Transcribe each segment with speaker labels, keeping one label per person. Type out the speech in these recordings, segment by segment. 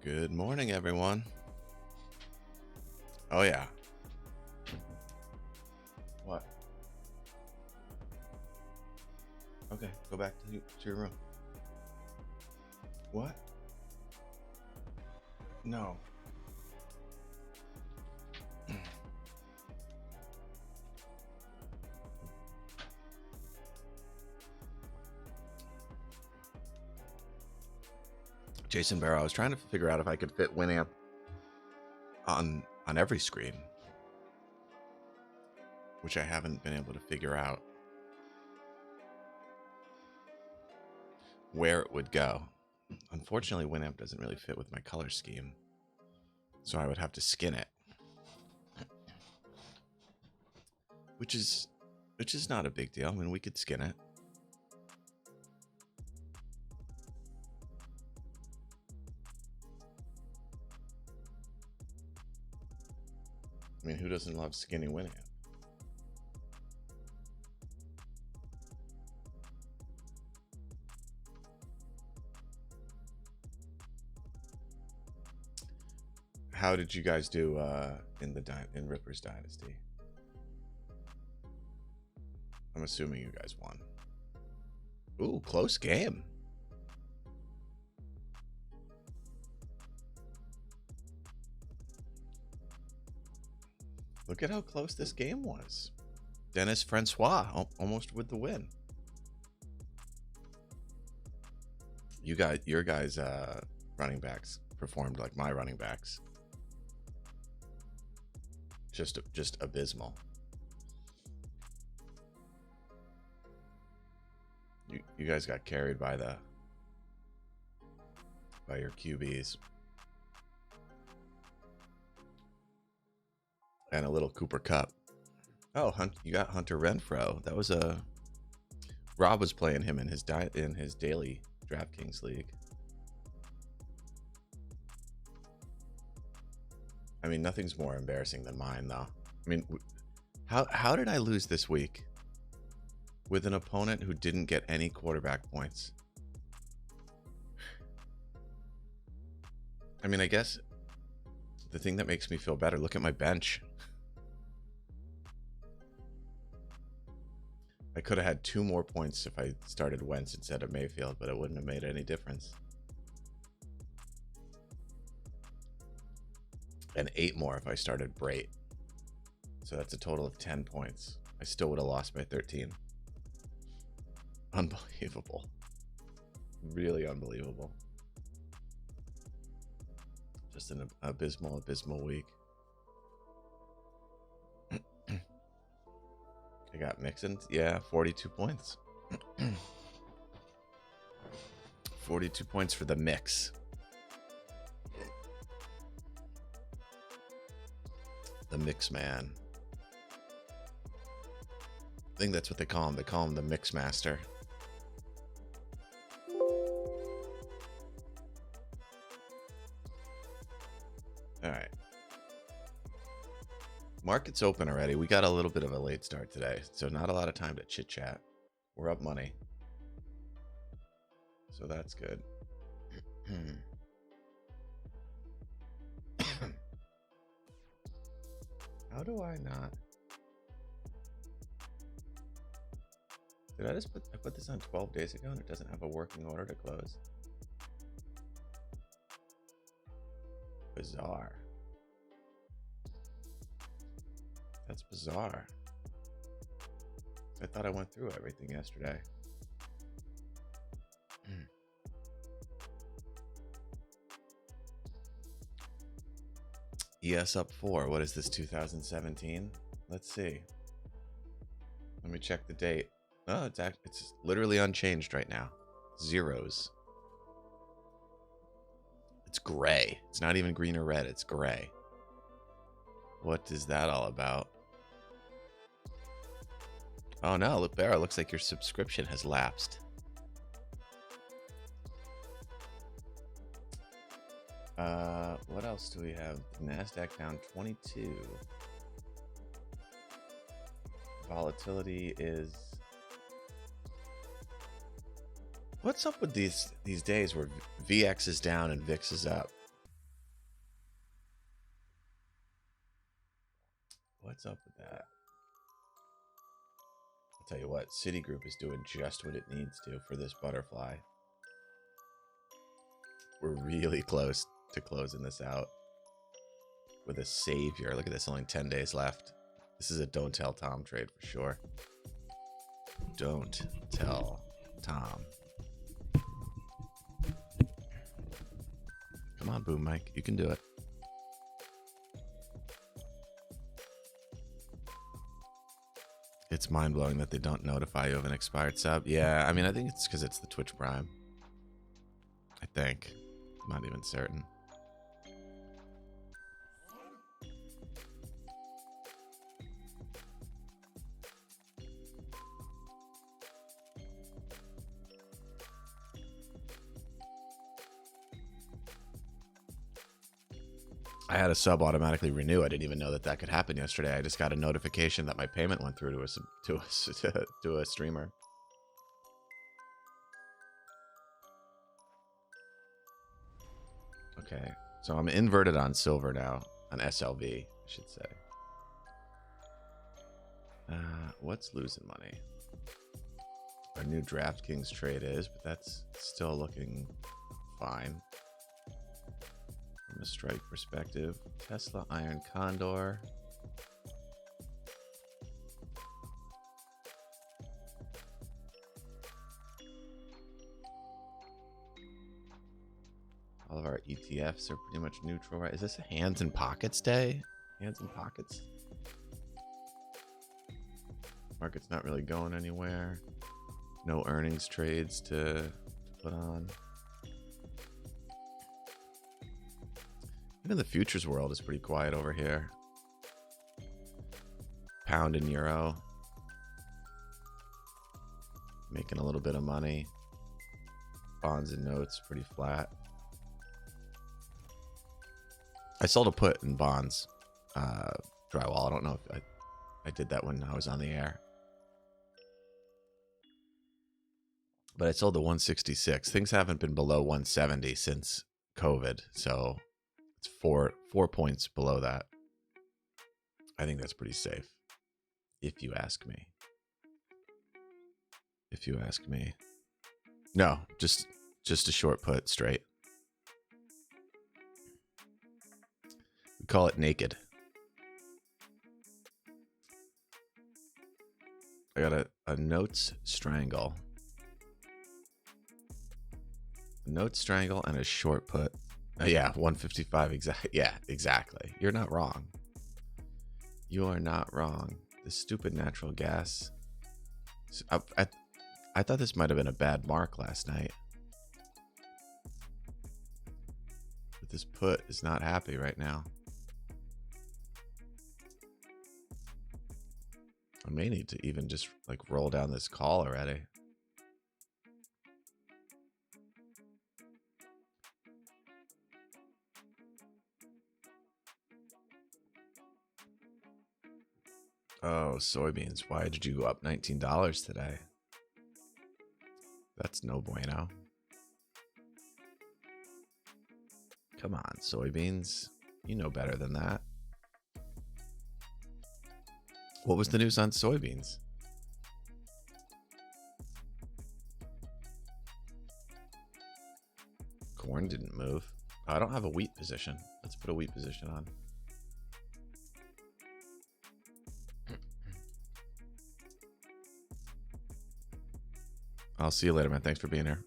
Speaker 1: Good morning, everyone. Oh, yeah. What? Okay, go back to your room. What? No. Jason Barrow, I was trying to figure out if I could fit Winamp on every screen, which I haven't been able to figure out where it would go. Unfortunately, Winamp doesn't really fit with my color scheme, so I would have to skin it, which is not a big deal. I mean, we could skin it. I mean, who doesn't love skinny Winamp? How did you guys do in Ripper's Dynasty? I'm assuming you guys won. Ooh, close game. Look at how close this game was. Dennis Francois almost with the win. Your guys' running backs performed like my running backs. Just abysmal. You guys got carried by your QBs. And a little Cooper Cup. Oh, you got Hunter Renfrow. That was Rob was playing him in his daily DraftKings league. I mean, nothing's more embarrassing than mine, though. I mean, how did I lose this week with an opponent who didn't get any quarterback points? I mean, I guess the thing that makes me feel better, look at my bench. I could have had 2 more points if I started Wentz instead of Mayfield, but it wouldn't have made any difference. And 8 more if I started Brait. So that's a total of 10 points. I still would have lost by 13. Unbelievable. Really unbelievable. Just an abysmal week. I got Mixon. Yeah, 42 points. 42 points for the mix. The mix man. I think that's what they call him. They call him the mix master. All right. Market's open already. We got a little bit of a late start today, so not a lot of time to chit chat. We're up money, so that's good. How do I not? Did I put this on 12 days ago and it doesn't have a working order to close? Bizarre. That's bizarre. I thought I went through everything yesterday. ES up 4. What is this, 2017? Let's see. Let me check the date. Oh, it's literally unchanged right now. Zeros. It's gray. It's not even green or red. It's gray. What is that all about? Oh no, look, Barra, looks like your subscription has lapsed. What else do we have? NASDAQ down 22. Volatility is... What's up with these days where VX is down and VIX is up? What's up with that? I'll tell you what, Citigroup is doing just what it needs to for this butterfly. We're really close to closing this out with a savior. Look at this, only 10 days left. This is a don't tell Tom trade for sure. Don't tell Tom. Come on, Boom Mike, you can do it. It's mind-blowing that they don't notify you of an expired sub. Yeah, I mean, I think it's because it's the Twitch Prime. I think. I'm not even certain. I had a sub automatically renew. I didn't even know that that could happen yesterday. I just got a notification that my payment went through to a streamer. Okay, so I'm inverted on silver now, on SLV, I should say. What's losing money? Our new DraftKings trade is, but that's still looking fine. From a strike perspective, Tesla Iron Condor. All of our ETFs are pretty much neutral, right? Is this a hands and pockets day? Hands and pockets? Market's not really going anywhere. No earnings trades to put on. Even the futures world is pretty quiet over here. Pound and euro. Making a little bit of money. Bonds and notes pretty flat. I sold a put in bonds. Drywall. I don't know if I did that when I was on the air. But I sold the 166. Things haven't been below 170 since COVID, so it's four points below that. I think that's pretty safe, if you ask me. If you ask me. No, just a short put straight. We call it naked. I got a notes strangle. Note strangle and a short put. Yeah, 155 exactly. Yeah, exactly. You're not wrong. You are not wrong. The stupid natural gas. I thought this might have been a bad mark last night. But this put is not happy right now. I may need to even just like roll down this call already. Oh, soybeans. Why did you go up $19 today? That's no bueno. Come on, soybeans. You know better than that. What was the news on soybeans? Corn didn't move. I don't have a wheat position. Let's put a wheat position on. I'll see you later, man. Thanks for being here.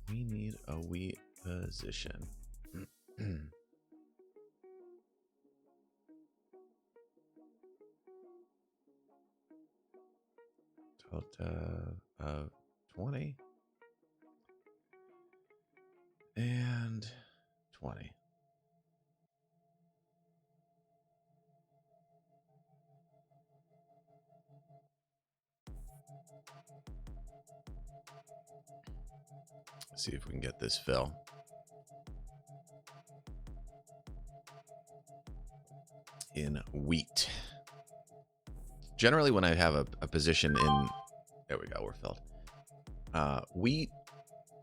Speaker 1: We need a wheat position. Delta of 20 and 20. Let's see if we can get this fill. in wheat. Generally, when I have a position in, there we go, we're filled. Wheat,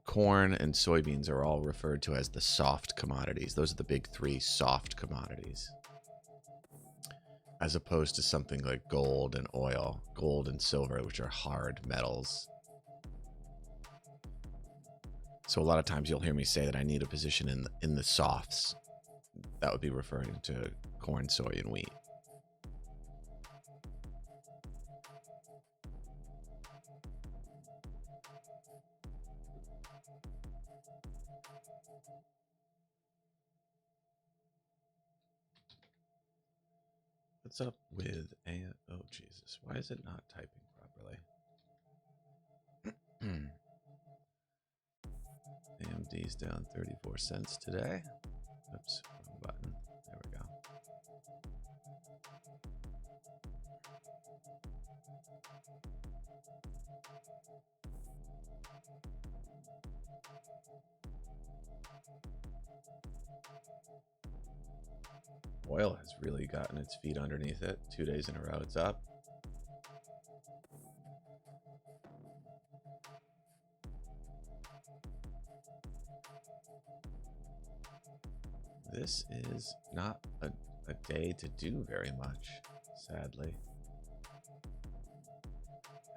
Speaker 1: corn, and soybeans are all referred to as the soft commodities. Those are the big three soft commodities, as opposed to something like gold and oil, gold and silver, which are hard metals. So a lot of times you'll hear me say that I need a position in the softs. That would be referring to corn, soy, and wheat. What's up with oh Jesus, why is it not typing properly? AMD's down 34 cents today. Oops, wrong button. There we go. Oil has really gotten its feet underneath it. 2 days in a row, it's up. This is not a day to do very much, sadly.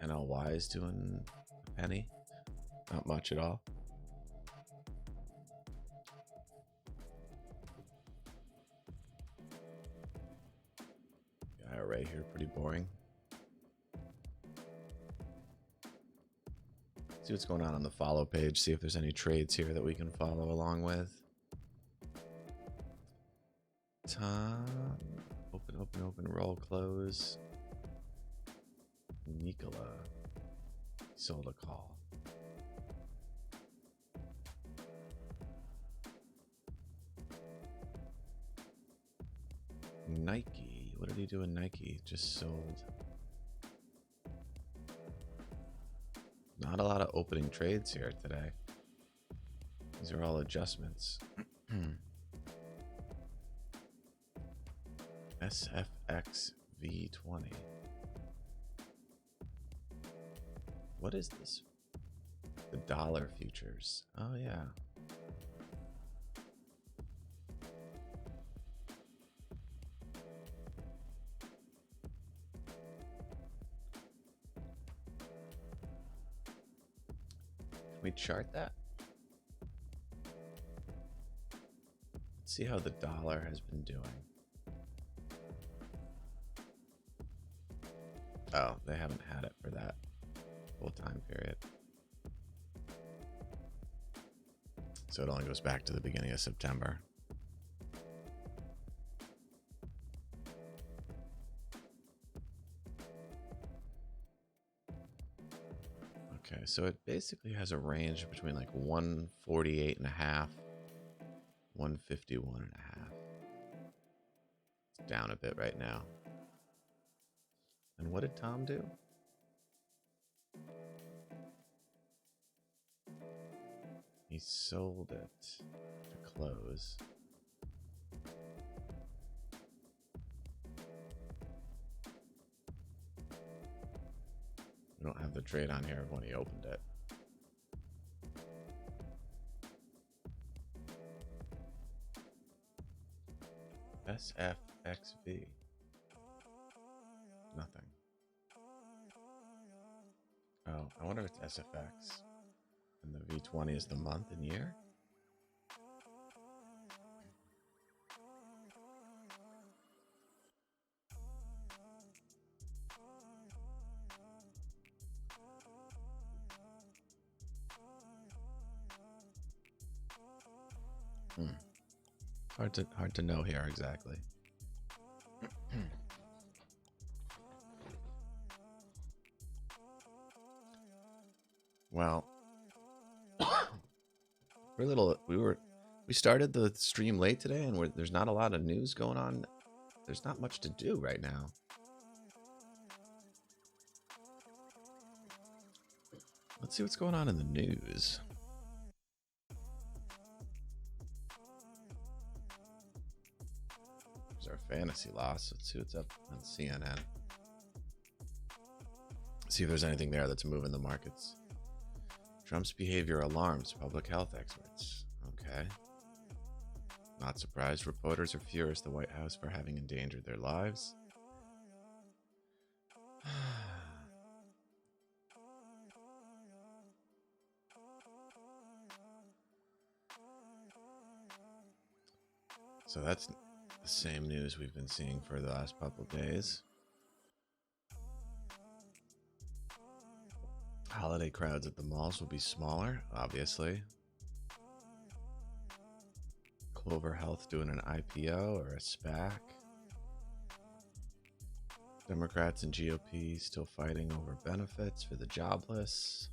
Speaker 1: NLY is doing a penny. Not much at all. The IRA here, pretty boring. See what's going on the follow page. See if there's any trades here that we can follow along with. Tom, open, roll, close. Nikola sold a call. Nike, what did he do in Nike? Just sold. Not a lot of opening trades here today. These are all adjustments. SFX V20. What is this? The dollar futures. Oh, yeah. Can we chart that? Let's see how the dollar has been doing. Oh, they haven't had it for that full time period. So it only goes back to the beginning of September. Okay, so it basically has a range between like 148 and a half, 151 and a half. It's down a bit right now. And what did Tom do? He sold it to close. We don't have the trade on here of when he opened it. SFXV. Nothing. Oh, I wonder if it's SFX. And the V20 is the month and year? Hard to know here exactly. Well, we started the stream late today, and there's not a lot of news going on. There's not much to do right now. Let's see what's going on in the news. There's our fantasy loss. Let's see what's up on CNN. See if there's anything there that's moving the markets. Trump's behavior alarms public health experts. Okay. Not surprised. Reporters are furious at the White House for having endangered their lives. So that's the same news we've been seeing for the last couple of days. Holiday crowds at the malls will be smaller, obviously. Clover Health doing an IPO or a SPAC. Democrats and GOP still fighting over benefits for the jobless.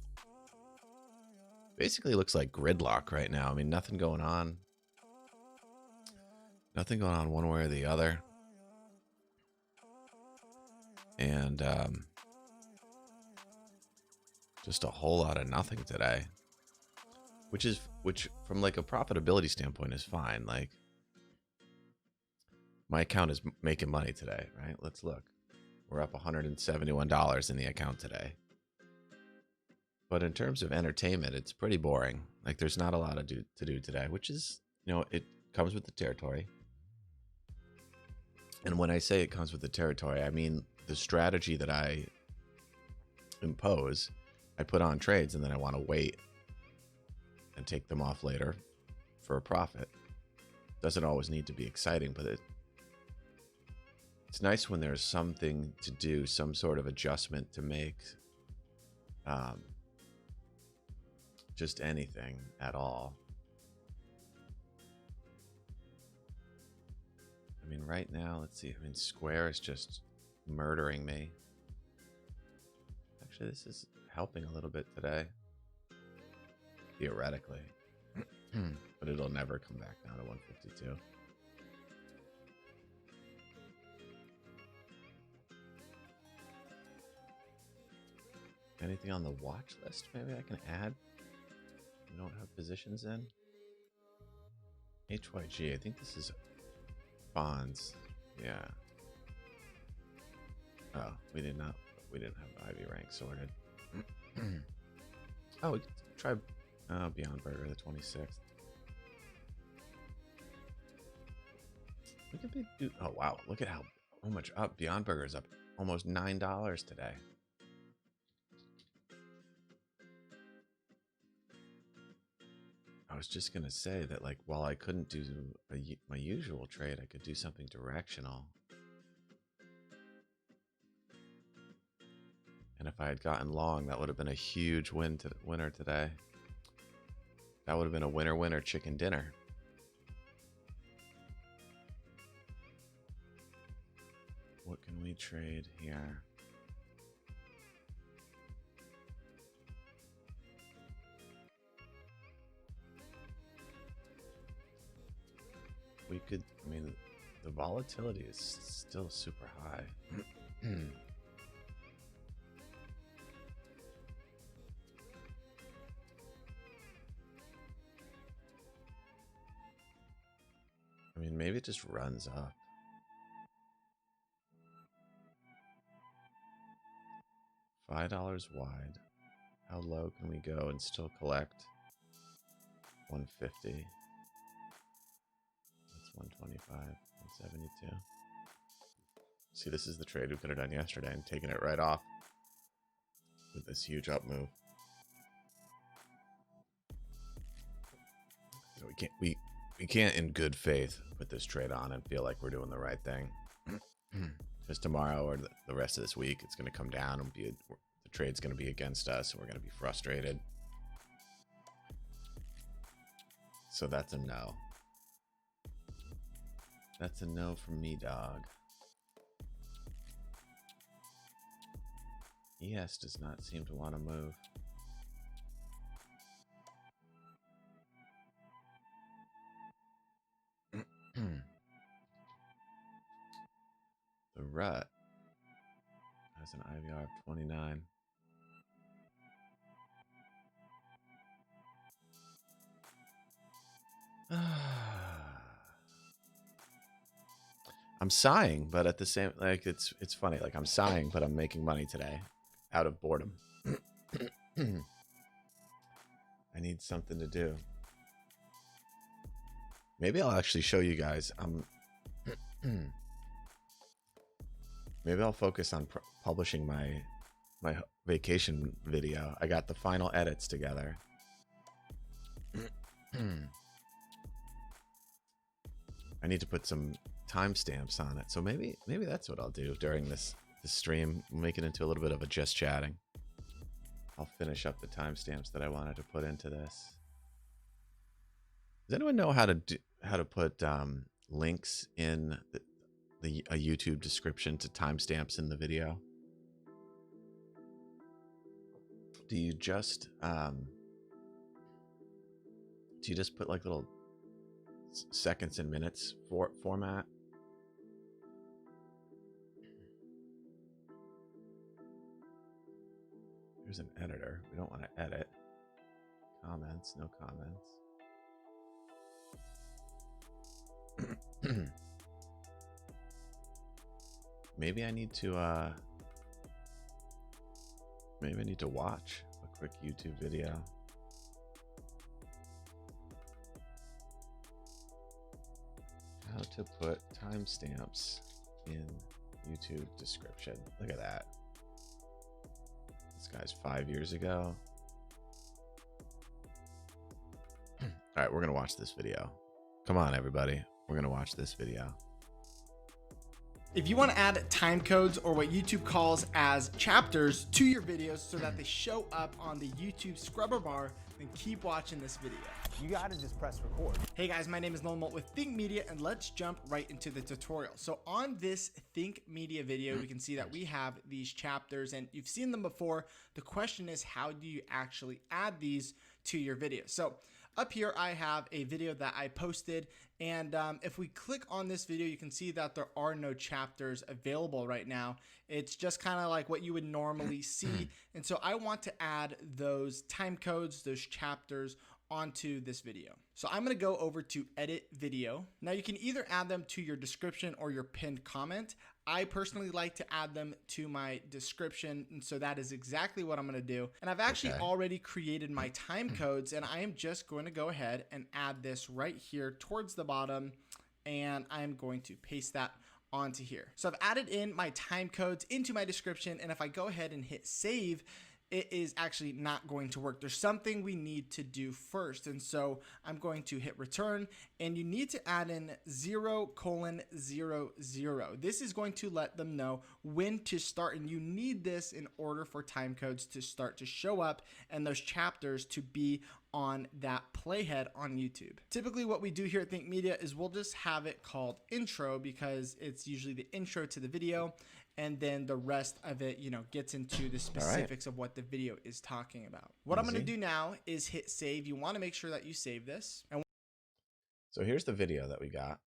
Speaker 1: Basically looks like gridlock right now. I mean, nothing going on. Nothing going on one way or the other. And just a whole lot of nothing today. Which from like a profitability standpoint is fine. Like my account is making money today, right? Let's look. We're up $171 in the account today. But in terms of entertainment, it's pretty boring. Like there's not a lot to do today, which is, it comes with the territory. And when I say it comes with the territory, I mean the strategy that I impose. I put on trades and then I want to wait and take them off later for a profit. Doesn't always need to be exciting, but it's nice when there's something to do, some sort of adjustment to make, just anything at all. I mean, right now, let's see. I mean, Square is just murdering me. Actually, this is helping a little bit today. Theoretically. But it'll never come back down to 152. Anything on the watch list maybe I can add? We don't have positions in. HYG, I think this is bonds. Yeah. Oh, we didn't have Ivy rank sorted. Oh, we could try Beyond Burger the 26th. We could do. Oh wow! Look at how much up Beyond Burger is up. Almost $9 today. I was just gonna say that, like, while I couldn't do my usual trade, I could do something directional. And if I had gotten long, that would have been a huge winner today. That would have been a winner chicken dinner. What can we trade here? We could, I mean, the volatility is still super high. I mean, maybe it just runs up. $5 wide. How low can we go and still collect? 150. That's 125, 172. See, this is the trade we could have done yesterday and taken it right off with this huge up move. So we can't in good faith put this trade on and feel like we're doing the right thing. Because tomorrow or the rest of this week, it's going to come down and the trade's going to be against us, and we're going to be frustrated. So that's a no. That's a no from me, dog. ES does not seem to want to move. The rut has an IVR of 29. I'm sighing, but at the same, like, it's funny. Like, I'm sighing, but I'm making money today out of boredom. I need something to do. Maybe I'll actually show you guys. Maybe I'll focus on publishing my vacation video. I got the final edits together. I need to put some timestamps on it. So maybe that's what I'll do during this stream. Make it into a little bit of a just chatting. I'll finish up the timestamps that I wanted to put into this. Does anyone know how to put links in a YouTube description to timestamps in the video? Do you just put like little seconds and minutes format? Here's an editor. We don't want to edit. Comments, no comments. Maybe I need to watch a quick YouTube video. How to put timestamps in YouTube description. Look at that. This guy's 5 years ago. All right, we're gonna watch this video. Come on, everybody. We're gonna watch this video.
Speaker 2: If you want to add time codes, or what YouTube calls as chapters, to your videos so that they show up on the YouTube scrubber bar, then keep watching this video.
Speaker 3: You gotta just press record.
Speaker 2: Hey guys, my name is Nolan Molt with Think Media, and let's jump right into the tutorial. So on this Think Media video, we can see that we have these chapters, and you've seen them before. The question is, how do you actually add these to your video? So up here, I have a video that I posted, and if we click on this video, you can see that there are no chapters available right now. It's just kind of like what you would normally see, and so I want to add those time codes, those chapters, onto this video. So I'm going to go over to edit video. Now you can either add them to your description or your pinned comment. I personally like to add them to my description, and so that is exactly what I'm going to do. And I've actually already created my time codes, and I am just going to go ahead and add this right here towards the bottom, and I'm going to paste that onto here. So I've added in my time codes into my description, and if I go ahead and hit save, it is actually not going to work. There's something we need to do first. And so I'm going to hit return, and you need to add in 0:00. This is going to let them know when to start. And you need this in order for time codes to start to show up and those chapters to be on that playhead on YouTube. Typically what we do here at Think Media is we'll just have it called intro, because it's usually the intro to the video, and then the rest of it, you know, gets into the specifics of what the video is talking about. What I'm going to do now is hit save. You want to make sure that you save this. And
Speaker 1: so here's the video that we got.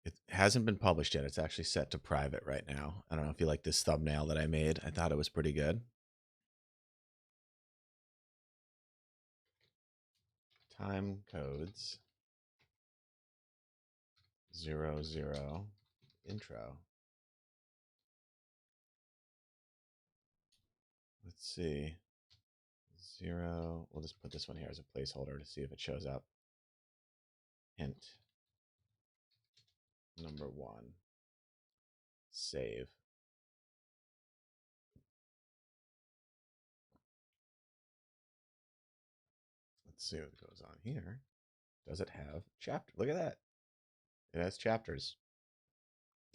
Speaker 1: It hasn't been published yet. It's actually set to private right now. I don't know if you like this thumbnail that I made. I thought it was pretty good. Time codes 00 intro. Let's see. 0. We'll just put this one here as a placeholder to see if it shows up. Hint. Number 1. Save. Let's see what goes on here. Does it have chapter? Look at that. It has chapters.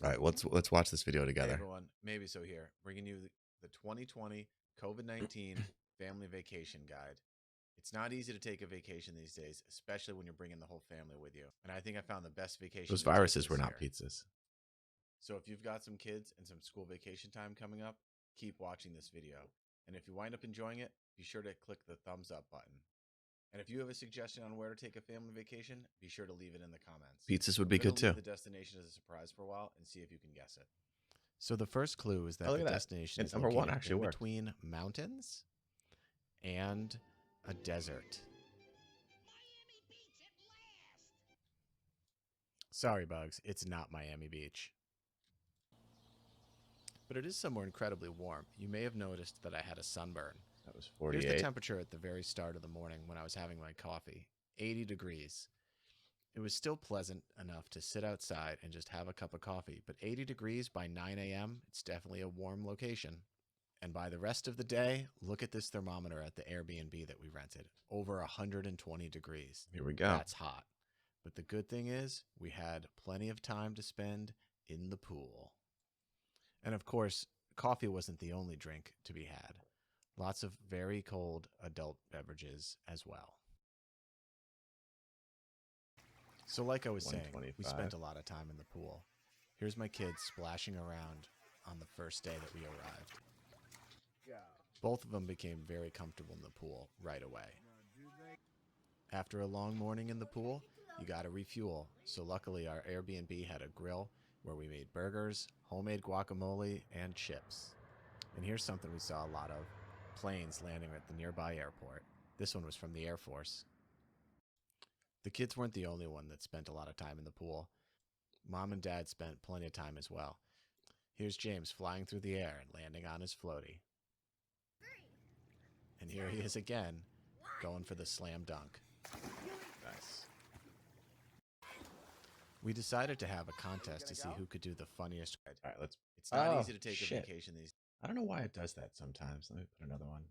Speaker 1: All right, let's watch this video together. Hey everyone, maybe so here, bringing you the 2020 COVID-19 family vacation guide. It's not easy to take a vacation these days, especially when you're bringing the whole family with you. And I think I found the best vacation. Those viruses were not pizzas. So if you've got some kids and some school vacation time coming up, keep watching this video. And if you wind up enjoying it, be sure to click the thumbs up button. And if you have a suggestion on where to take a family vacation, be sure to leave it in the comments. Pizzas would be good too. The destination as a surprise for a while and see if you can guess it. So the first clue is that the destination is number 1 actually worked. Between mountains and a desert.
Speaker 4: Sorry, Bugs, it's not Miami Beach. But it is somewhere incredibly warm. You may have noticed that I had a sunburn.
Speaker 1: That was
Speaker 4: Here's
Speaker 1: 48.
Speaker 4: the temperature at the very start of the morning when I was having my coffee. 80 degrees. It was still pleasant enough to sit outside and just have a cup of coffee, but 80 degrees by 9 a.m., it's definitely a warm location. And by the rest of the day, look at this thermometer at the Airbnb that we rented. Over 120 degrees.
Speaker 1: Here we go.
Speaker 4: That's hot. But the good thing is, we had plenty of time to spend in the pool. And of course, coffee wasn't the only drink to be had. Lots of very cold adult beverages as well. So like I was saying, we
Speaker 1: 125.
Speaker 4: spent a lot of time in the pool. Here's my kids splashing around on the first day that we arrived. Both of them became very comfortable in the pool right away. After a long morning in the pool, you gotta refuel. So luckily our Airbnb had a grill where we made burgers, homemade guacamole, and chips. And here's something we saw a lot of: planes landing at the nearby airport. This one was from the Air Force. The kids weren't the only one that spent a lot of time in the pool. Mom and Dad spent plenty of time as well. Here's James flying through the air and landing on his floaty. And here he is again, going for the slam dunk.
Speaker 1: Nice.
Speaker 4: We decided to have a contest to see who could do the funniest.
Speaker 1: All right, let's.
Speaker 4: It's not
Speaker 1: Oh,
Speaker 4: easy to take a
Speaker 1: shit.
Speaker 4: vacation these.
Speaker 1: I don't know why it does that sometimes. Let me put another one.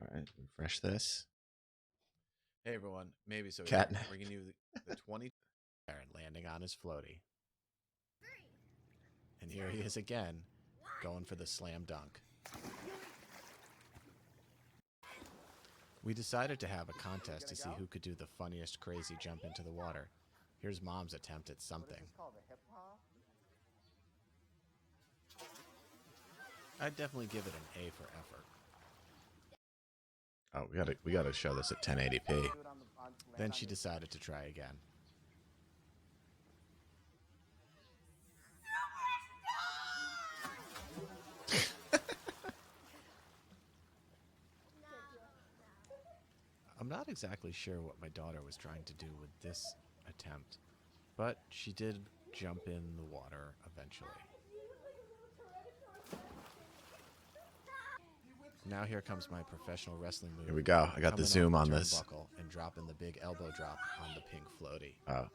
Speaker 1: All right, refresh this.
Speaker 4: Hey everyone, maybe so.
Speaker 1: Cat.
Speaker 4: Bringing you the 20 and landing on his floaty. And here he is again, going for the slam dunk. We decided to have a contest to see who could do the funniest crazy jump into the water. Here's Mom's attempt at something. I'd definitely give it an A for effort.
Speaker 1: Oh, we gotta show this at 1080p.
Speaker 4: Then she decided to try again. I'm not exactly sure what my daughter was trying to do with this attempt, but she did jump in the water eventually. Now here comes my professional wrestling move.
Speaker 1: Here we go. I got the zoom on this.
Speaker 4: Turnbuckle and dropping the big elbow drop on the pink floaty.
Speaker 1: Oh.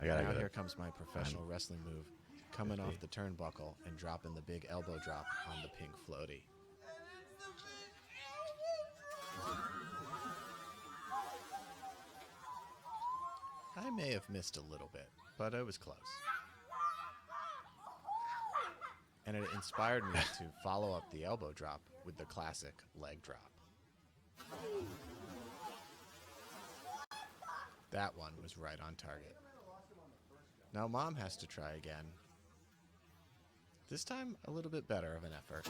Speaker 4: Now here comes my professional wrestling move, coming off the turnbuckle and dropping the big elbow drop on the pink floaty. I may have missed a little bit, but I was close. And it inspired me to follow up the elbow drop with the classic leg drop. That one was right on target. Now Mom has to try again. This time, a little bit better of an effort.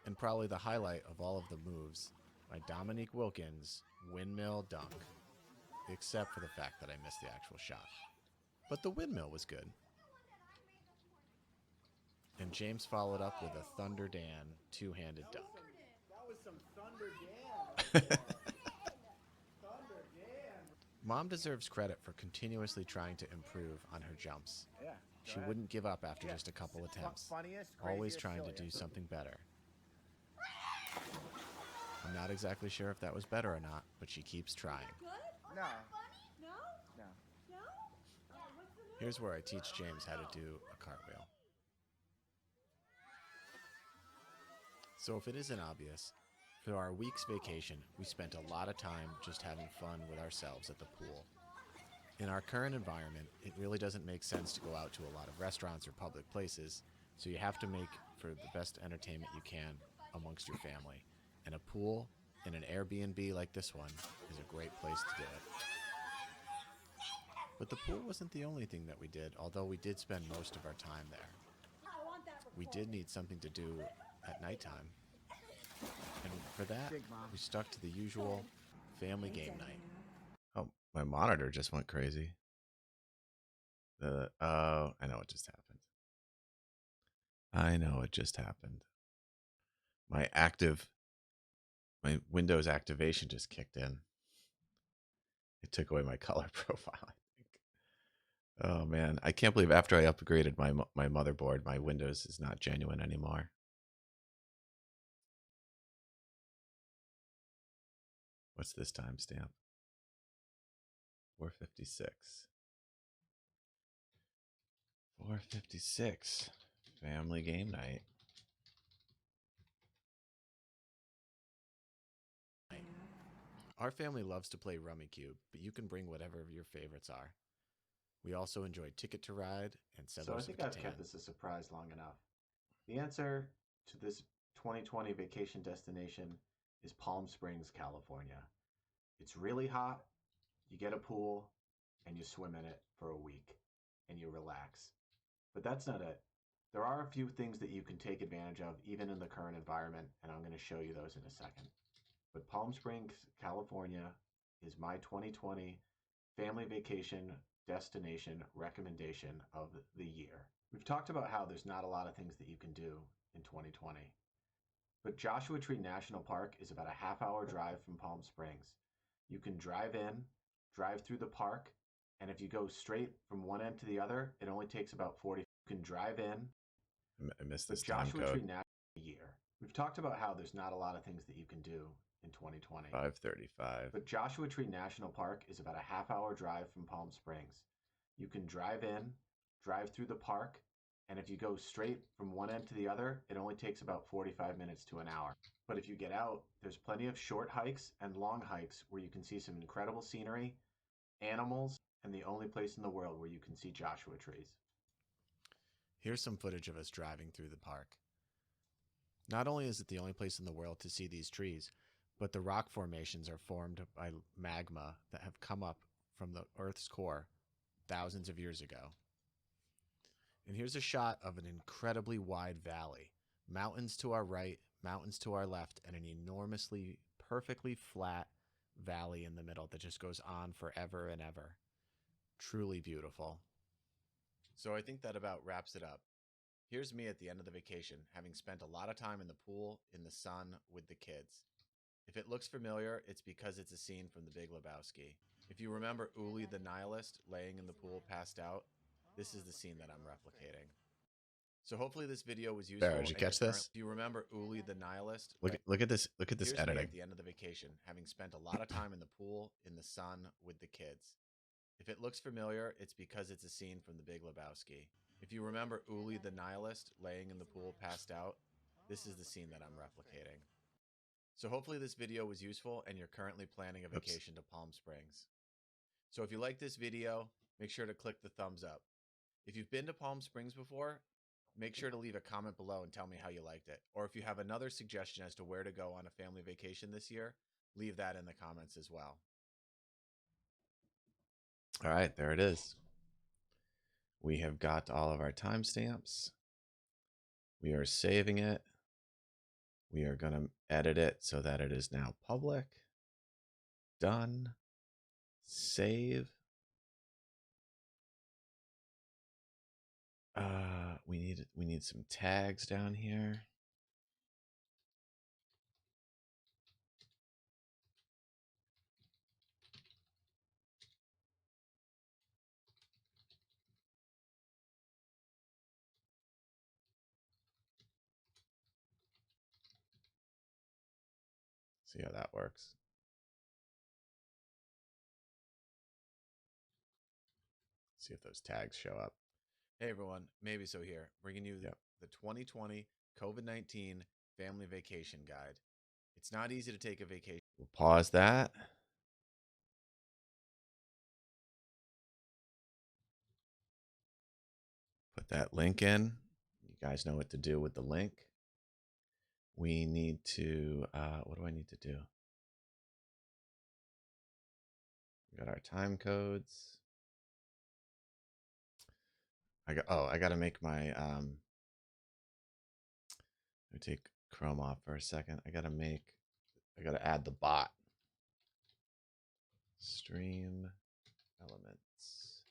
Speaker 4: And probably the highlight of all of the moves, my Dominique Wilkins windmill dunk. Except for the fact that I missed the actual shot. But the windmill was good. And James followed up with a Thunder Dan two-handed dunk.
Speaker 3: That was some Thunder Dan. Thunder Dan.
Speaker 4: Mom deserves credit for continuously trying to improve on her jumps.
Speaker 3: Yeah.
Speaker 4: She wouldn't give up after just a couple attempts.
Speaker 3: Funniest,
Speaker 4: Always
Speaker 3: craziest,
Speaker 4: trying to do
Speaker 3: silliest.
Speaker 4: something better. I'm not exactly sure if that was better or not, but she keeps trying.
Speaker 3: No.
Speaker 5: No?
Speaker 3: No.
Speaker 5: No?
Speaker 4: Here's where I teach James how to do a cartwheel. So if it isn't obvious, for our week's vacation, we spent a lot of time just having fun with ourselves at the pool. In our current environment, it really doesn't make sense to go out to a lot of restaurants or public places, so you have to make for the best entertainment you can amongst your family. And a pool in an Airbnb like this one is a great place to do it. But the pool wasn't the only thing that we did, although we did spend most of our time there. We did need something to do at nighttime, And for that,
Speaker 3: Big Mom.
Speaker 4: we stuck to the usual family game night.
Speaker 1: Oh, my monitor just went crazy. Oh, I know what just happened. I know it just happened. My Windows activation just kicked in. It took away my color profile, I think. Oh man, I can't believe after I upgraded my motherboard, my Windows is not genuine anymore. What's this timestamp? 4:56. 4:56. Family game night.
Speaker 4: Our family loves to play Rummy Cube, but you can bring whatever your favorites are. We also enjoy Ticket to Ride and Settlers
Speaker 5: So I
Speaker 4: of
Speaker 5: think I've
Speaker 4: Catan.
Speaker 5: kept this a surprise long enough. The answer to this 2020 vacation destination is Palm Springs, California. It's really hot, you get a pool, and you swim in it for a week, and you relax. But that's not it. There are a few things that you can take advantage of even in the current environment, and I'm going to show you those in a second. But Palm Springs, California is my 2020 family vacation destination recommendation of the year. We've talked about how there's not a lot of things that you can do in 2020, but Joshua Tree National Park is about a half-hour drive from Palm Springs. You can drive in, drive through the park, and if you go straight from one end to the other, it only takes about 40. You can drive in.
Speaker 1: I missed
Speaker 5: But
Speaker 1: this time
Speaker 5: Joshua
Speaker 1: code.
Speaker 5: Tree National year. We've talked about how there's not a lot of things that you can do in 2020.
Speaker 1: 5:35.
Speaker 5: But Joshua Tree National Park is about a half-hour drive from Palm Springs. You can drive in, drive through the park, and if you go straight from one end to the other, it only takes about 45 minutes to an hour. But if you get out, there's plenty of short hikes and long hikes where you can see some incredible scenery, animals, and the only place in the world where you can see Joshua trees.
Speaker 4: Here's some footage of us driving through the park. Not only is it the only place in the world to see these trees, but the rock formations are formed by magma that have come up from the Earth's core thousands of years ago. And here's a shot of an incredibly wide valley. Mountains to our right, mountains to our left, and an enormously, perfectly flat valley in the middle that just goes on forever and ever. Truly beautiful. So I think that about wraps it up. Here's me at the end of the vacation, having spent a lot of time in the pool, in the sun, with the kids. If it looks familiar, it's because it's a scene from The Big Lebowski. If you remember Uli the nihilist laying in the pool passed out, this is the scene that I'm replicating. So hopefully this video was useful.
Speaker 1: Barrett, did you catch this?
Speaker 4: If you remember Uli the nihilist,
Speaker 1: Look at this. Look at this
Speaker 4: here's
Speaker 1: editing.
Speaker 4: me at the end of the vacation, having spent a lot of time in the pool, in the sun, with the kids. If it looks familiar, it's because it's a scene from The Big Lebowski. If you remember Uli the nihilist laying in the pool passed out, this is the scene that I'm replicating. So hopefully this video was useful and you're currently planning a vacation to Palm Springs. So if you like this video, make sure to click the thumbs up. If you've been to Palm Springs before, make sure to leave a comment below and tell me how you liked it. Or if you have another suggestion as to where to go on a family vacation this year, leave that in the comments as well.
Speaker 1: All right, there it is. We have got all of our timestamps. We are saving it. We are going to edit it so that it is now public. Done. Save. We need some tags down here. See how that works. See if those tags show up.
Speaker 4: Hey everyone, Maybe So here, bringing you the 2020 COVID-19 Family Vacation Guide. It's not easy to take a vacation.
Speaker 1: We'll pause that. Put that link in. You guys know what to do with the link. We need to, what do I need to do? We got our time codes. I got to make my, let me take Chrome off for a second. I gotta add the bot. Stream elements.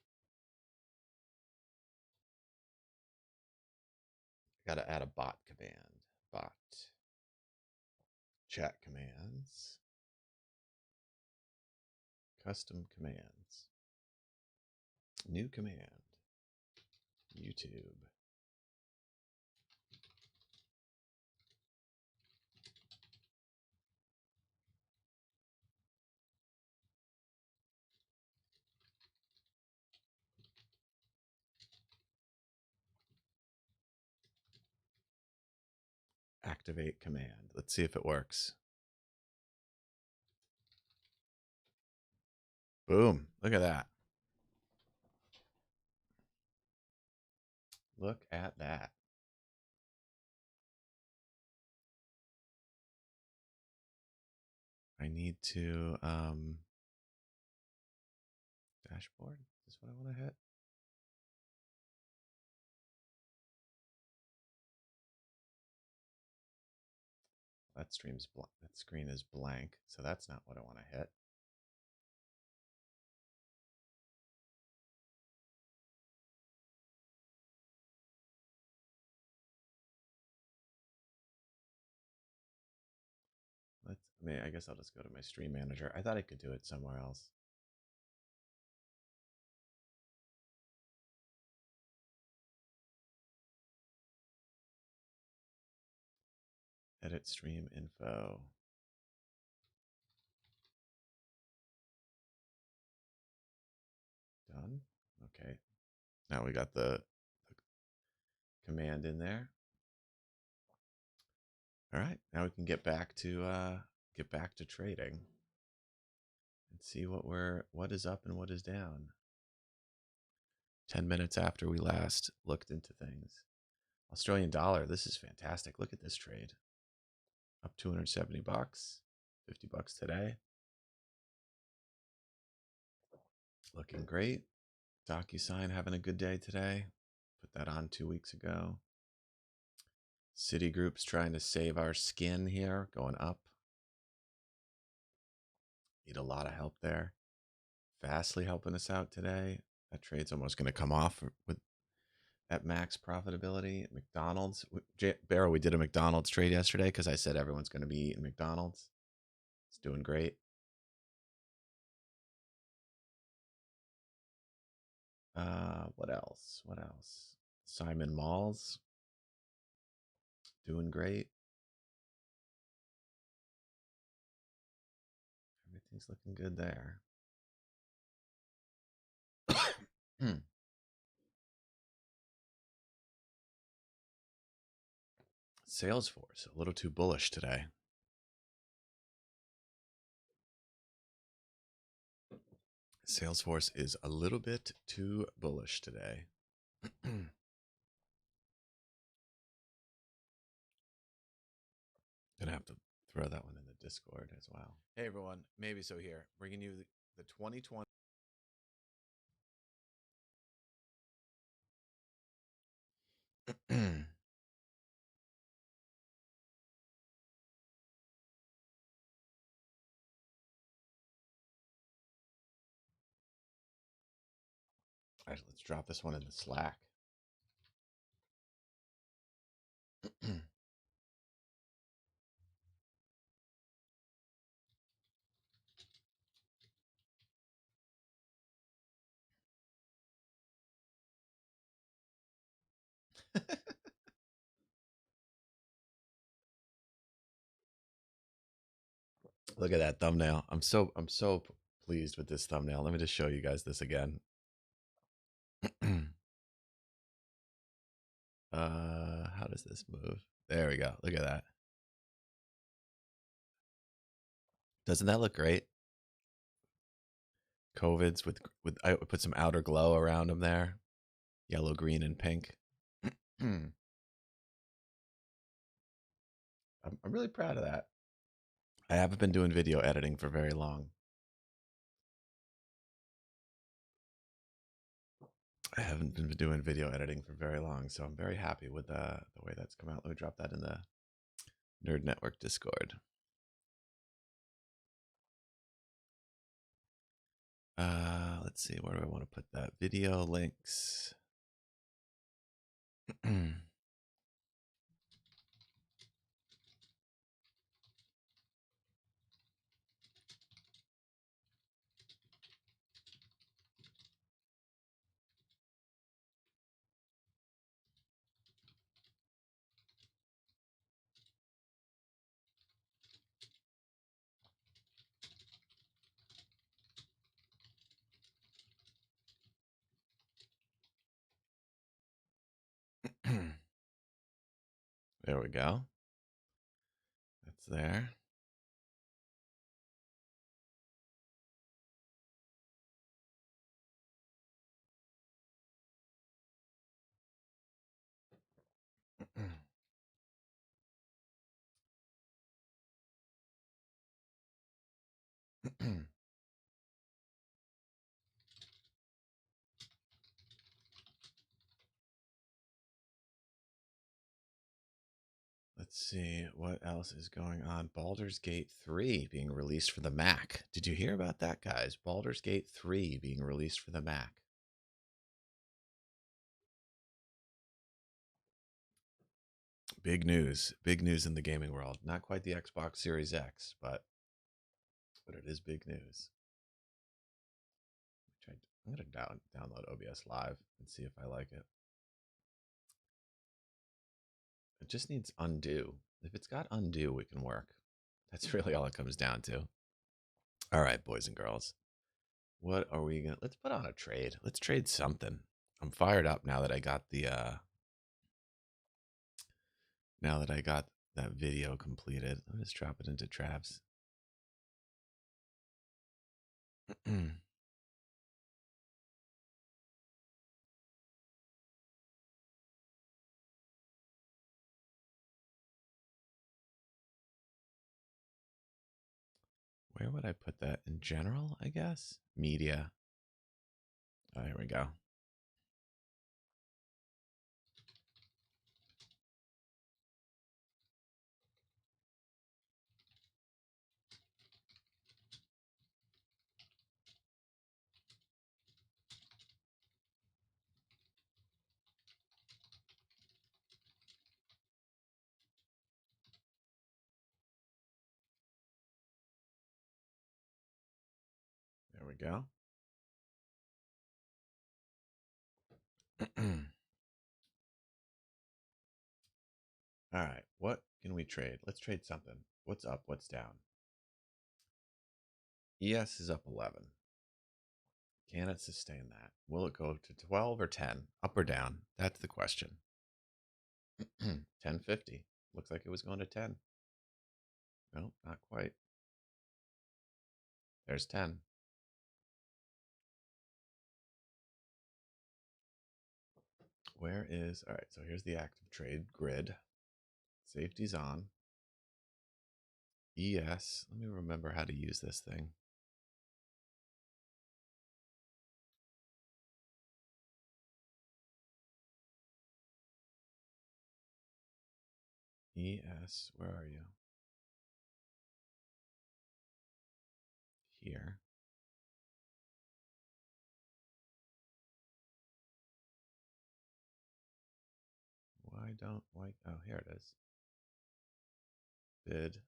Speaker 1: Gotta add a bot command. Bot. Chat commands. Custom commands. New command. YouTube. Activate command. Let's see if it works. Boom. Look at that. Look at that. I need to dashboard. Is this what I want to hit? That screen is blank, so that's not what I want to hit. I guess I'll just go to my stream manager. I thought I could do it somewhere else. Edit stream info. Done. Okay. Now we got the command in there. All right. Now we can get back to trading and see what is up and what is down. 10 minutes after we last looked into things. Australian dollar. This is fantastic. Look at this trade. Up $270, $50 today. Looking great. DocuSign having a good day today. Put that on 2 weeks ago. Citigroup's trying to save our skin here, going up. Need a lot of help there. Fastly helping us out today. That trade's almost going to come off at max profitability. McDonald's. Barrow, we did a McDonald's trade yesterday because I said everyone's going to be eating McDonald's. It's doing great. What else? Simon Malls. Doing great. Everything's looking good there. Salesforce, a little too bullish today. Salesforce is a little bit too bullish today. Gonna have to throw that one in the Discord as well. Hey everyone, maybe so here, bringing you the 2020. All right, let's drop this one in the Slack. Look at that thumbnail. I'm so pleased with this thumbnail. Let me just show you guys this again. How does this move? There we go. Look at that. Doesn't that look great? COVID's with I put some outer glow around them there. Yellow, green, and pink. I'm really proud of that. I haven't been doing video editing for very long. So I'm very happy with the way that's come out. Let me drop that in the Nerd Network Discord. Let's see. Where do I want to put that? Video links. There we go. That's there. Let's see what else is going on. Baldur's Gate 3 being released for the Mac. Did you hear about that, guys? Baldur's Gate 3 being released for the Mac. Big news. Big news in the gaming world. Not quite the Xbox Series X, but it is big news. I'm going to download OBS Live and see if I like it. It just needs undo. If it's got undo, it can work. That's really all it comes down to. All right, boys and girls. What are we gonna? Let's put on a trade. Let's trade something. I'm fired up now that I got the now that I got that video completed. Let me just drop it into Trav's. Where would I put that? In general, I guess. Media. Oh, here we go. There we go. All right. What can we trade? Let's trade something. What's up? What's down? ES is up 11. Can it sustain that? Will it go to 12 or 10? Up or down? That's the question. 1050. Looks like it was going to 10. No, not quite. There's 10. Where is, all right, so here's the active trade grid. Safety's on. ES, let me remember how to use this thing. ES, where are you? Here. Oh, here it is. Bid.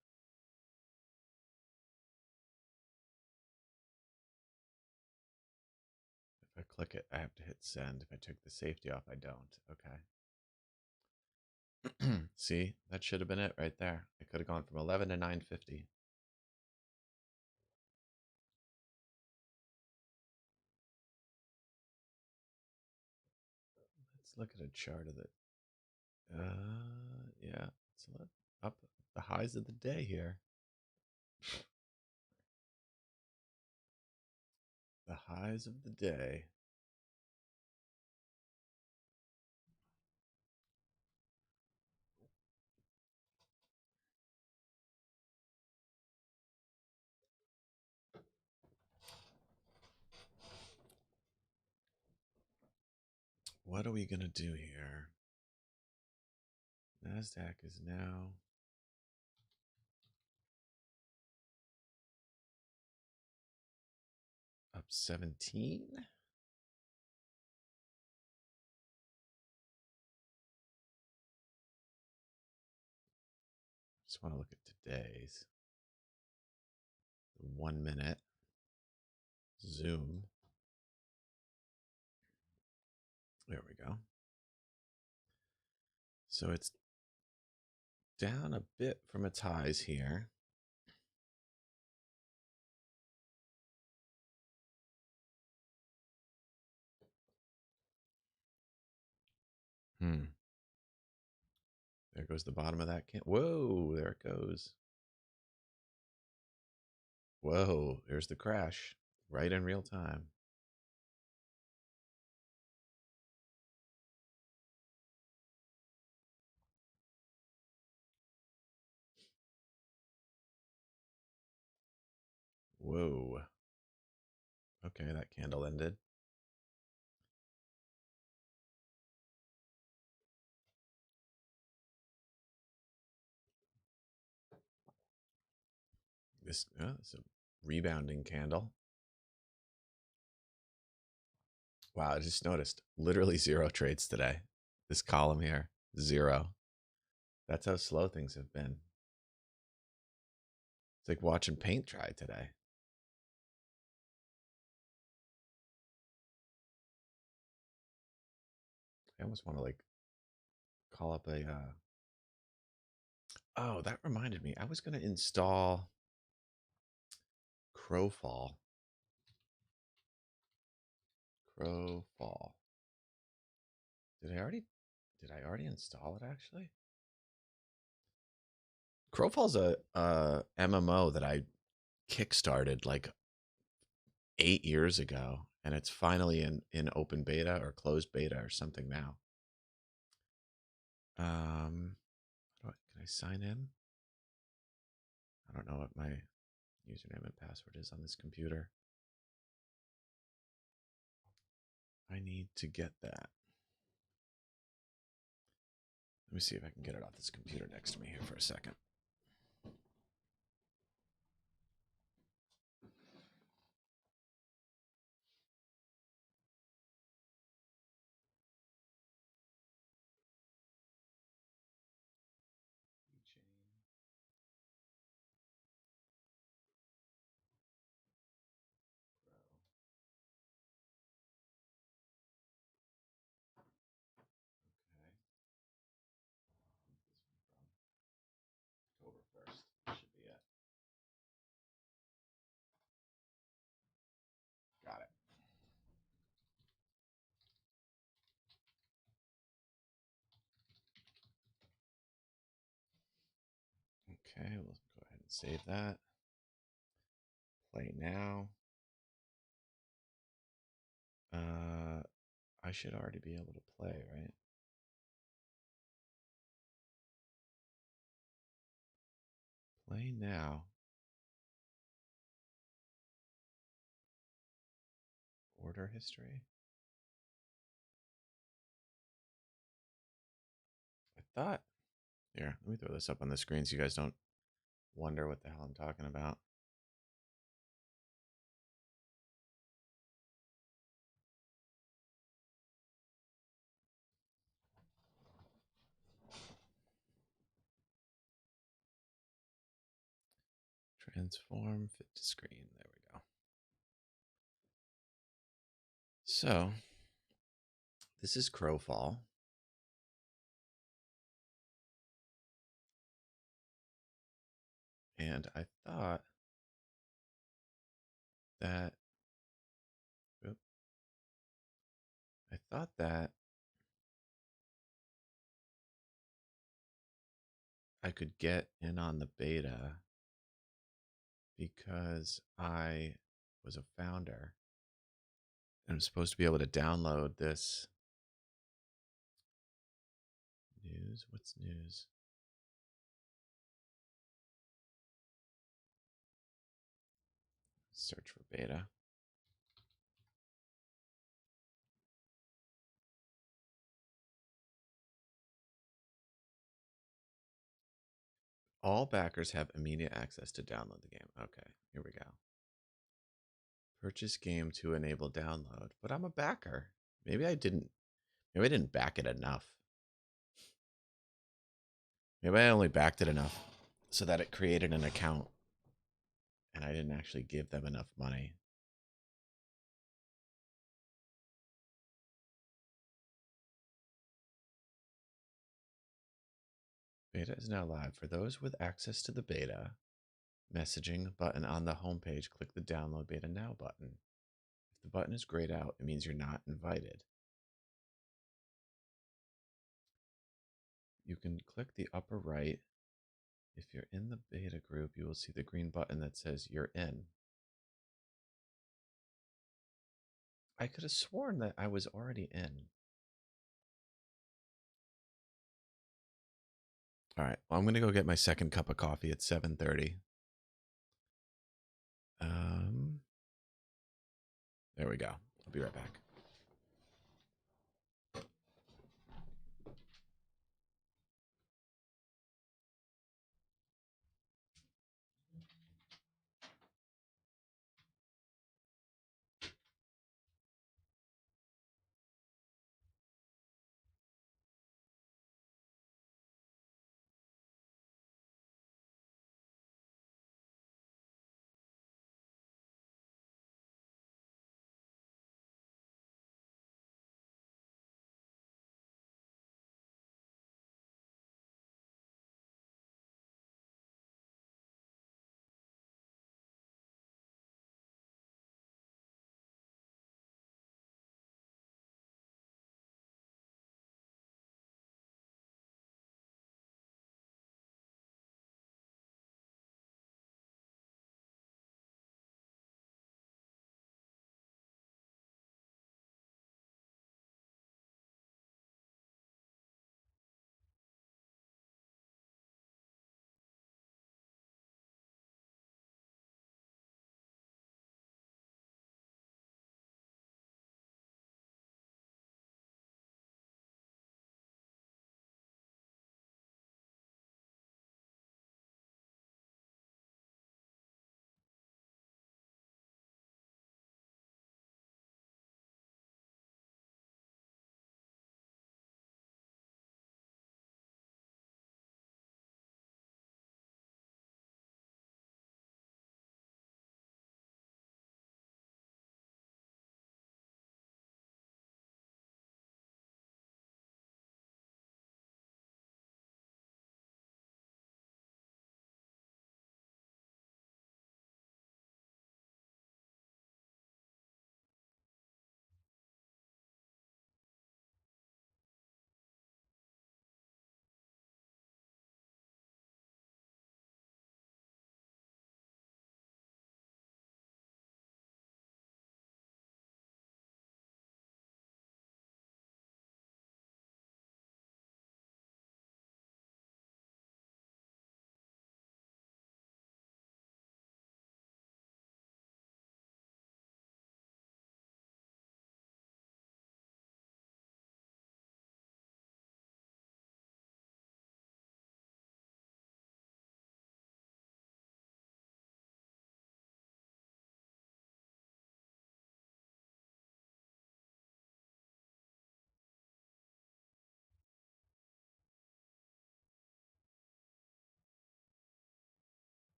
Speaker 1: If I click it, I have to hit send. If I took the safety off, I don't. Okay. See, that should have been it right there. I could have gone from 11 to 950. Let's look at a chart of it. Yeah, it's up the highs of the day here. The highs of the day. What are we going to do here? NASDAQ is now 17. Just want to look at today's 1 minute zoom. There we go. So it's down a bit from its highs here. There goes the bottom of that can. Whoa, there it goes. Whoa, there's the crash right in real time. Whoa. Okay, that candle ended. This is a rebounding candle. Wow, I just noticed literally 0 trades today. This column here, 0. That's how slow things have been. It's like watching paint dry today. I almost want to like call up a oh, that reminded me. I was going to install Crowfall. Crowfall. Did I already install it actually? Crowfall's a MMO that I kickstarted like 8 years ago, and it's finally in open beta or closed beta or something now. Can I sign in? I don't know what my username and password is on this computer. I need to get that. Let me see if I can get it off this computer next to me here for a second. October 1st should be it. Got it. Okay, we'll go ahead and save that. Play now. I should already be able to play, right? Play now. Order history. I thought. Here, let me throw this up on the screen so you guys don't wonder what the hell I'm talking about. Transform, fit to screen. There we go. So, this is Crowfall. And I thought that I could get in on the beta because I was a founder and I'm supposed to be able to download this news. What's news? Search for beta. All backers have immediate access to download the game. Okay, here we go. Purchase game to enable download. But I'm a backer. Maybe I didn't back it enough. Maybe I only backed it enough so that it created an account and I didn't actually give them enough money. Beta is now live. For those with access to the beta, messaging button on the homepage, click the download beta now button. If the button is grayed out, it means you're not invited. You can click the upper right. If you're in the beta group, you will see the green button that says you're in. I could have sworn that I was already in. All right, well, I'm going to go get my second cup of coffee at 7:30. There we go. I'll be right back.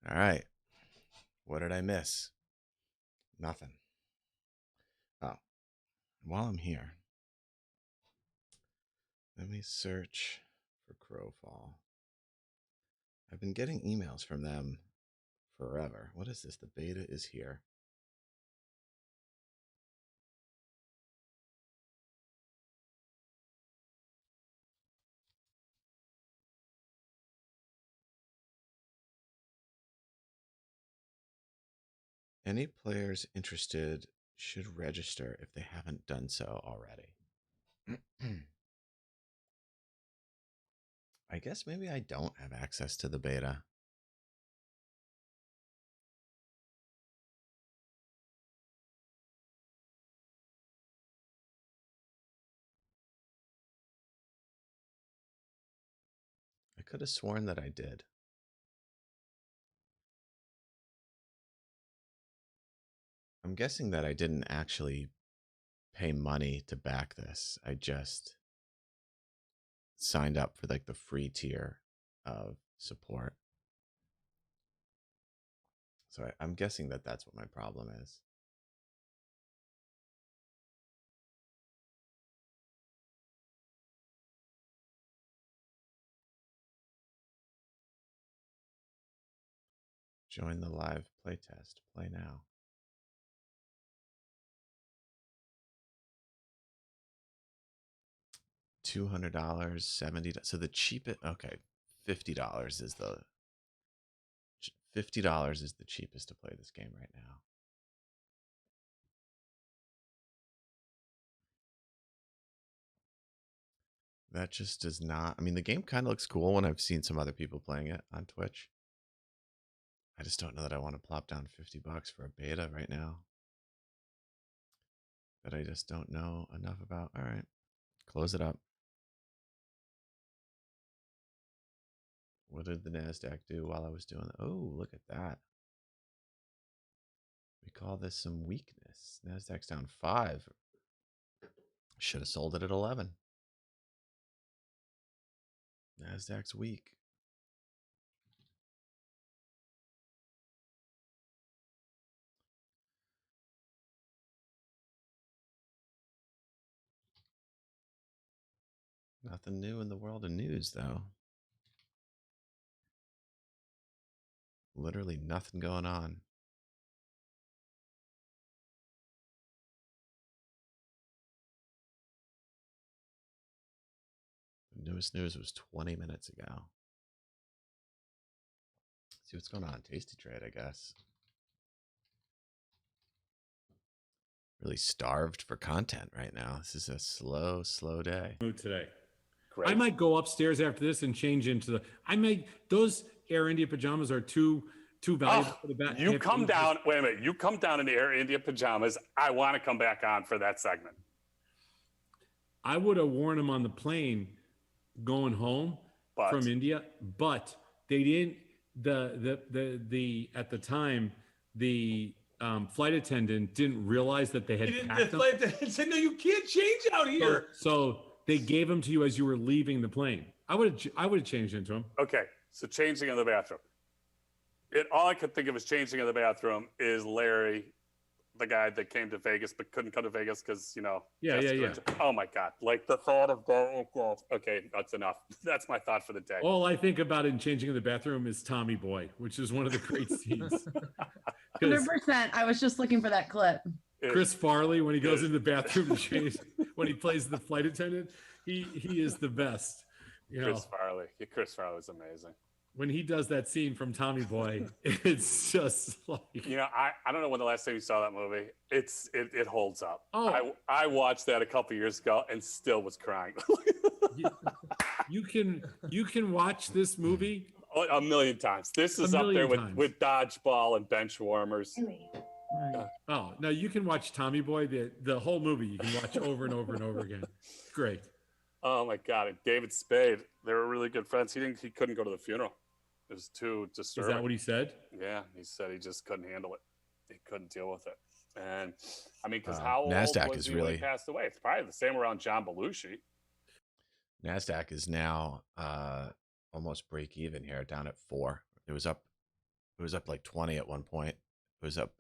Speaker 1: All right. What did I miss? Nothing. Oh, while I'm here, let me search for Crowfall. I've been getting emails from them forever. What is this? The beta is here. Any players interested should register if they haven't done so already. I guess maybe I don't have access to the beta. could have sworn that I did. I'm guessing that I didn't actually pay money to back this. I just signed up for like the free tier of support. So I'm guessing that that's what my problem is. Join the live playtest. Play now. $200, $70. So the cheapest, okay, $50 is the $50 is the cheapest to play this game right now. That just does not. I mean, the game kind of looks cool when I've seen some other people playing it on Twitch. I just don't know that I want to plop down $50 for a beta right now. That I just don't know enough about. All right, close it up. What did the NASDAQ do while I was doing that? Oh, look at that. We call this some weakness. NASDAQ's down 5. Should have sold it at 11. NASDAQ's weak. Nothing new in the world of news, though. Literally nothing going on. The newest news was 20 minutes ago. See what's going on. Tasty Trade, I guess. Really starved for content right now. This is a slow, slow day.
Speaker 6: Today.
Speaker 7: Great.
Speaker 6: I might go upstairs after this and change into the. I might. Those Air India pajamas are too valuable for the back.
Speaker 7: You come down. Wait a minute. You come down in the Air India pajamas. I want to come back on for that segment.
Speaker 6: I would have worn them on the plane going home from India, but they didn't. The at the time the flight attendant didn't realize that they had packed them.
Speaker 8: The flight attendant said, "No, you can't change out here."
Speaker 6: So they gave them to you as you were leaving the plane. I would have changed into them.
Speaker 7: Okay, so changing in the bathroom. All I could think of as changing in the bathroom is Larry, the guy that came to Vegas but couldn't come to Vegas because, you know.
Speaker 6: Yeah.
Speaker 7: Oh my God! Like the thought of that. Okay, that's enough. That's my thought for the day.
Speaker 6: All I think about in changing in the bathroom is Tommy Boy, which is one of the great scenes.
Speaker 9: 100%. I was just looking for that clip.
Speaker 6: Chris Farley, when he goes into the bathroom to change, when he plays the flight attendant, he is the best. You know,
Speaker 7: Chris Farley is amazing.
Speaker 6: When he does that scene from Tommy Boy, it's just like,
Speaker 7: you know, I don't know when the last time you saw that movie. It holds up.
Speaker 6: Oh,
Speaker 7: I watched that a couple years ago and still was crying.
Speaker 6: you can watch this movie
Speaker 7: a million times. This is up there with Dodgeball and Bench Warmers.
Speaker 6: Oh no, you can watch Tommy Boy, the whole movie. You can watch over and over and over again. It's great.
Speaker 7: Oh my God! And David Spade, they were really good friends. He couldn't go to the funeral. It was too disturbing.
Speaker 6: Is that what he said?
Speaker 7: Yeah, he said he just couldn't handle it. He couldn't deal with it. And I mean, because how old
Speaker 1: NASDAQ
Speaker 7: was
Speaker 1: is
Speaker 7: he
Speaker 1: really
Speaker 7: when he passed away? It's probably the same around John Belushi.
Speaker 1: NASDAQ is now almost break even here, down at 4. It was up like 20 at one point. It was up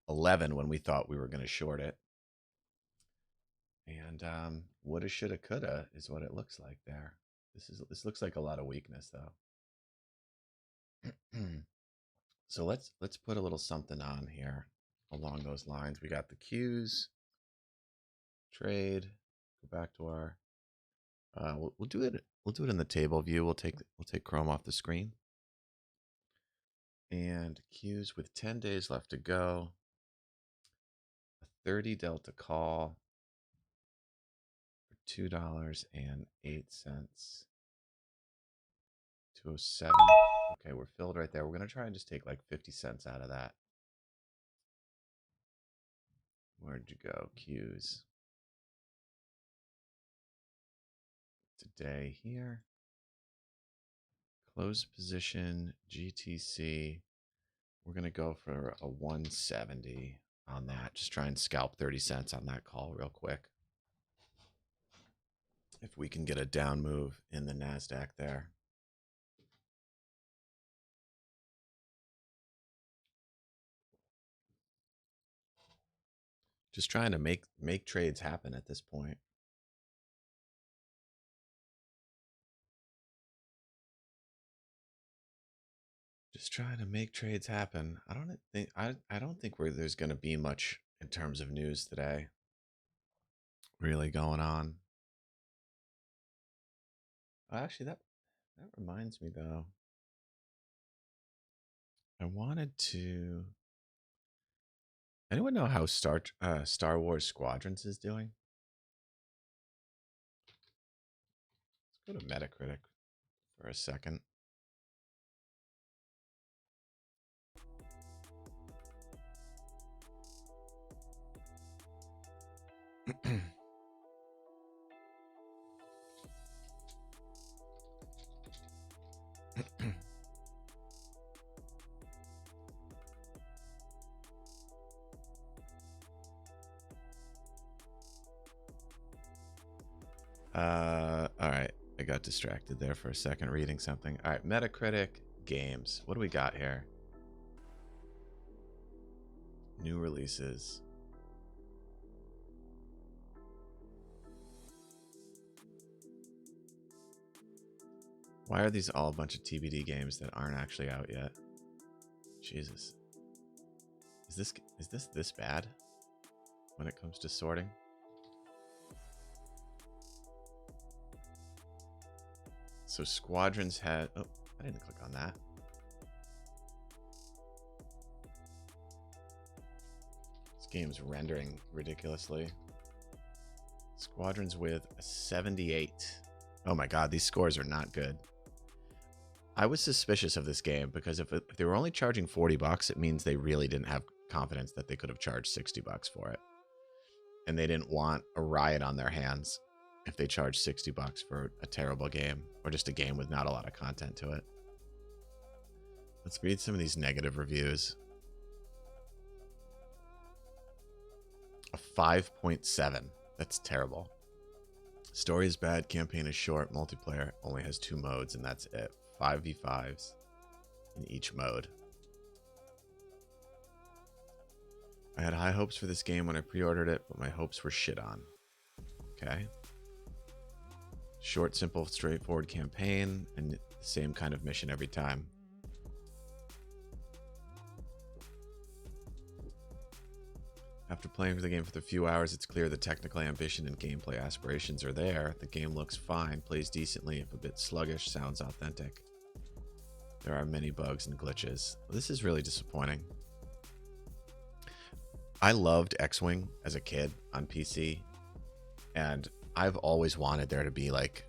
Speaker 1: 11 when we thought we were going to short it. And woulda, shoulda, coulda is what it looks like there. This looks like a lot of weakness though. So let's put a little something on here along those lines. We got the cues, trade. Go back to our. We'll do it. We'll do it in the table view. We'll take Chrome off the screen. And cues with 10 days left to go. A 30 delta call for $2.08. 207. Okay, we're filled right there. We're going to try and just take like 50 cents out of that. Where'd you go? Cues. Today here. Close position, GTC. We're going to go for a 170 on that. Just try and scalp 30 cents on that call real quick. If we can get a down move in the NASDAQ there. Just trying to make trades happen at this point. Just trying to make trades happen. I don't think there's going to be much in terms of news today really going on. Actually, that reminds me though. I wanted to. Anyone know how Star Wars Squadrons is doing? Let's go to Metacritic for a second. All right. I got distracted there for a second reading something. All right, Metacritic games. What do we got here? New releases. Why are these all a bunch of TBD games that aren't actually out yet? Jesus. Is this bad when it comes to sorting? So Squadrons had... Oh, I didn't click on that. This game's rendering ridiculously. Squadrons with a 78. Oh my god, these scores are not good. I was suspicious of this game because if they were only charging $40, it means they really didn't have confidence that they could have charged $60 for it. And they didn't want a riot on their hands if they charged $60 for a terrible game or just a game with not a lot of content to it. Let's read some of these negative reviews. A 5.7. That's terrible. Story is bad, campaign is short, multiplayer only has 2 modes, and that's it. 5v5s in each mode. I had high hopes for this game when I pre-ordered it, but my hopes were shit on. Okay. Short, simple, straightforward campaign, and the same kind of mission every time. After playing the game for a few hours, it's clear the technical ambition and gameplay aspirations are there. The game looks fine, plays decently, if a bit sluggish, sounds authentic. There are many bugs and glitches. This is really disappointing. I loved X-Wing as a kid on PC, and I've always wanted there to be like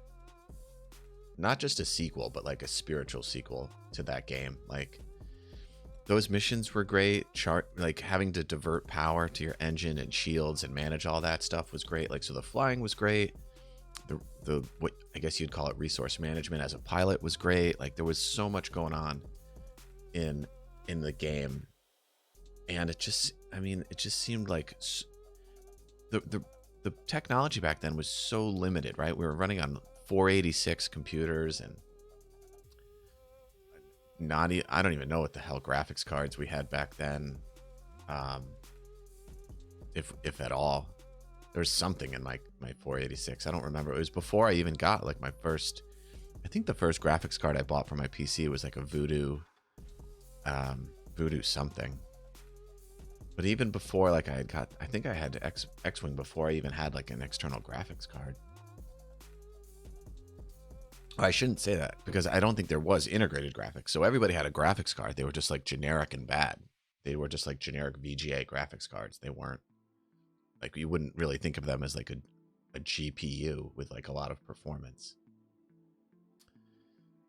Speaker 1: not just a sequel, but like a spiritual sequel to that game. Like those missions were great. Like having to divert power to your engine and shields and manage all that stuff was great. Like so the flying was great. The what I guess you'd call it resource management as a pilot was great. Like there was so much going on in the game, and it just seemed like the technology back then was so limited, right? We were running on 486 computers and I don't even know what the hell graphics cards we had back then, if at all. There's something in my 486. I don't remember. It was before I even got like my first. I think the first graphics card I bought for my PC was like a Voodoo something. But even before, like I think I had X-Wing before I even had like an external graphics card. Well, I shouldn't say that because I don't think there was integrated graphics. So everybody had a graphics card. They were just like generic and bad. They were just like generic VGA graphics cards. They weren't like, you wouldn't really think of them as like a GPU with like a lot of performance.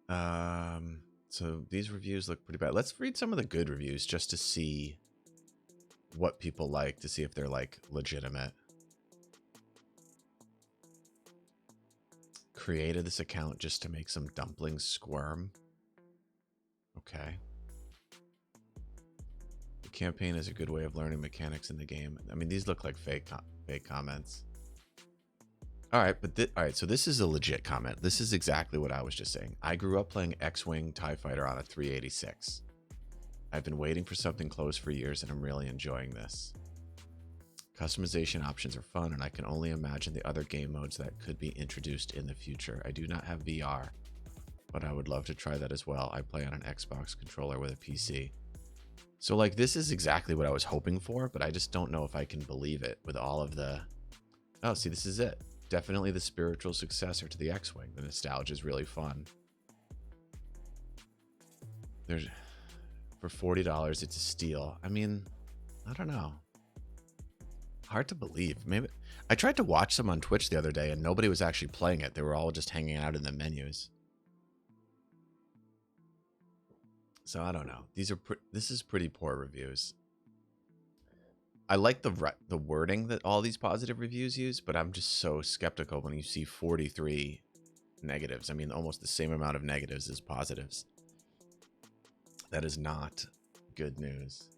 Speaker 1: So these reviews look pretty bad. Let's read some of the good reviews just to see what people like, to see if they're like legitimate. Created this account just to make some dumplings squirm. Okay. The campaign is a good way of learning mechanics in the game. I mean, these look like fake comments. All right, but all right, so this is a legit comment. This is exactly what I was just saying. I grew up playing X-Wing TIE Fighter on a 386. I've been waiting for something close for years, and I'm really enjoying this. Customization options are fun, and I can only imagine the other game modes that could be introduced in the future. I do not have VR, but I would love to try that as well. I play on an Xbox controller with a PC. So, like, this is exactly what I was hoping for, but I just don't know if I can believe it with all of the... Oh, see, this is it. Definitely the spiritual successor to the X-Wing. The nostalgia is really fun. There's... For $40, it's a steal. I mean, I don't know. Hard to believe. Maybe I tried to watch some on Twitch the other day and nobody was actually playing it. They were all just hanging out in the menus. So I don't know. This is pretty poor reviews. I like the wording that all these positive reviews use, but I'm just so skeptical when you see 43 negatives. I mean, almost the same amount of negatives as positives. That is not good news.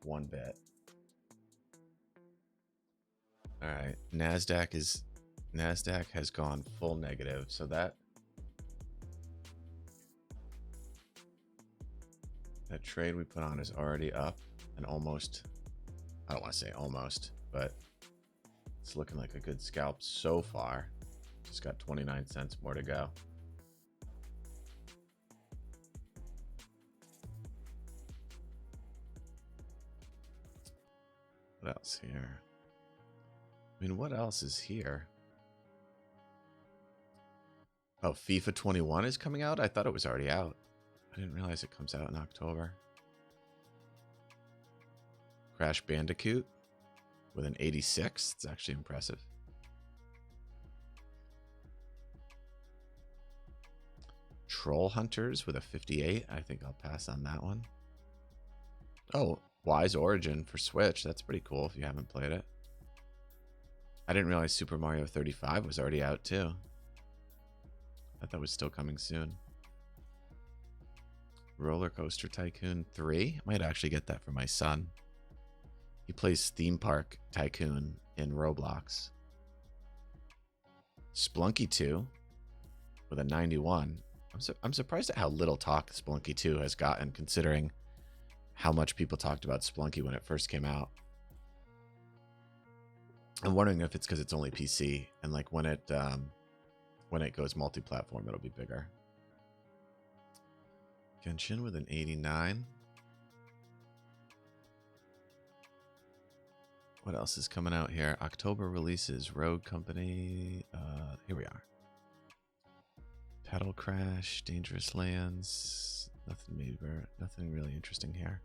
Speaker 1: One bit. All right, NASDAQ has gone full negative, so that trade we put on is already up and almost, I don't want to say almost, but it's looking like a good scalp so far. Just got 29 cents more to go. What else here? I mean, what else is here? Oh, FIFA 21 is coming out? I thought it was already out. I didn't realize it comes out in October. Crash Bandicoot with an 86. It's actually impressive. Troll Hunters with a 58. I think I'll pass on that one. Oh, Wise Origin for Switch. That's pretty cool if you haven't played it. I didn't realize Super Mario 35 was already out too. I thought it was still coming soon. Roller Coaster Tycoon 3. I might actually get that for my son. He plays Theme Park Tycoon in Roblox. Splunky 2 with a 91. I'm surprised at how little talk Splunky 2 has gotten, considering how much people talked about Splunky when it first came out. I'm wondering if it's because it's only PC, and like when it goes multi-platform, it'll be bigger. Genshin with an 89. What else is coming out here? October releases. Rogue Company. Here we are. Pedal Crash, Dangerous Lands. Nothing really interesting here.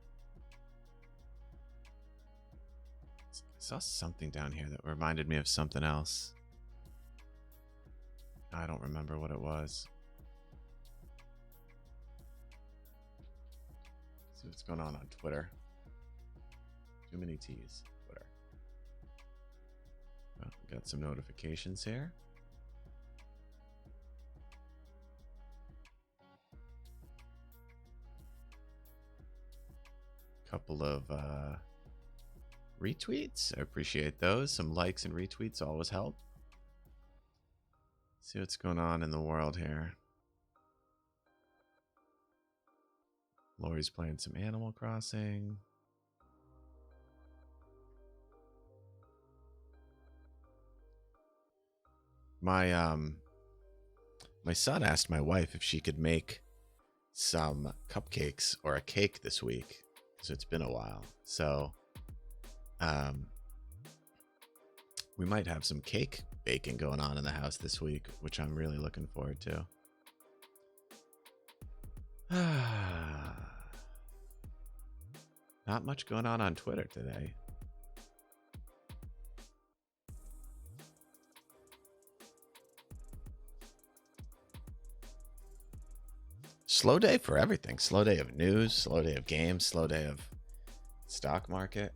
Speaker 1: I saw something down here that reminded me of something else. I don't remember what it was. Let's see what's going on Twitter. Too many T's. Twitter. Well, got some notifications here. Couple of retweets. I appreciate those. Some likes and retweets always help. See what's going on in the world here. Lori's playing some Animal Crossing. My son asked my wife if she could make some cupcakes or a cake this week. So it's been a while. So we might have some cake baking going on in the house this week, which I'm really looking forward to. Not much going on Twitter today. Slow day for everything. Slow day of news, slow day of games, slow day of stock market.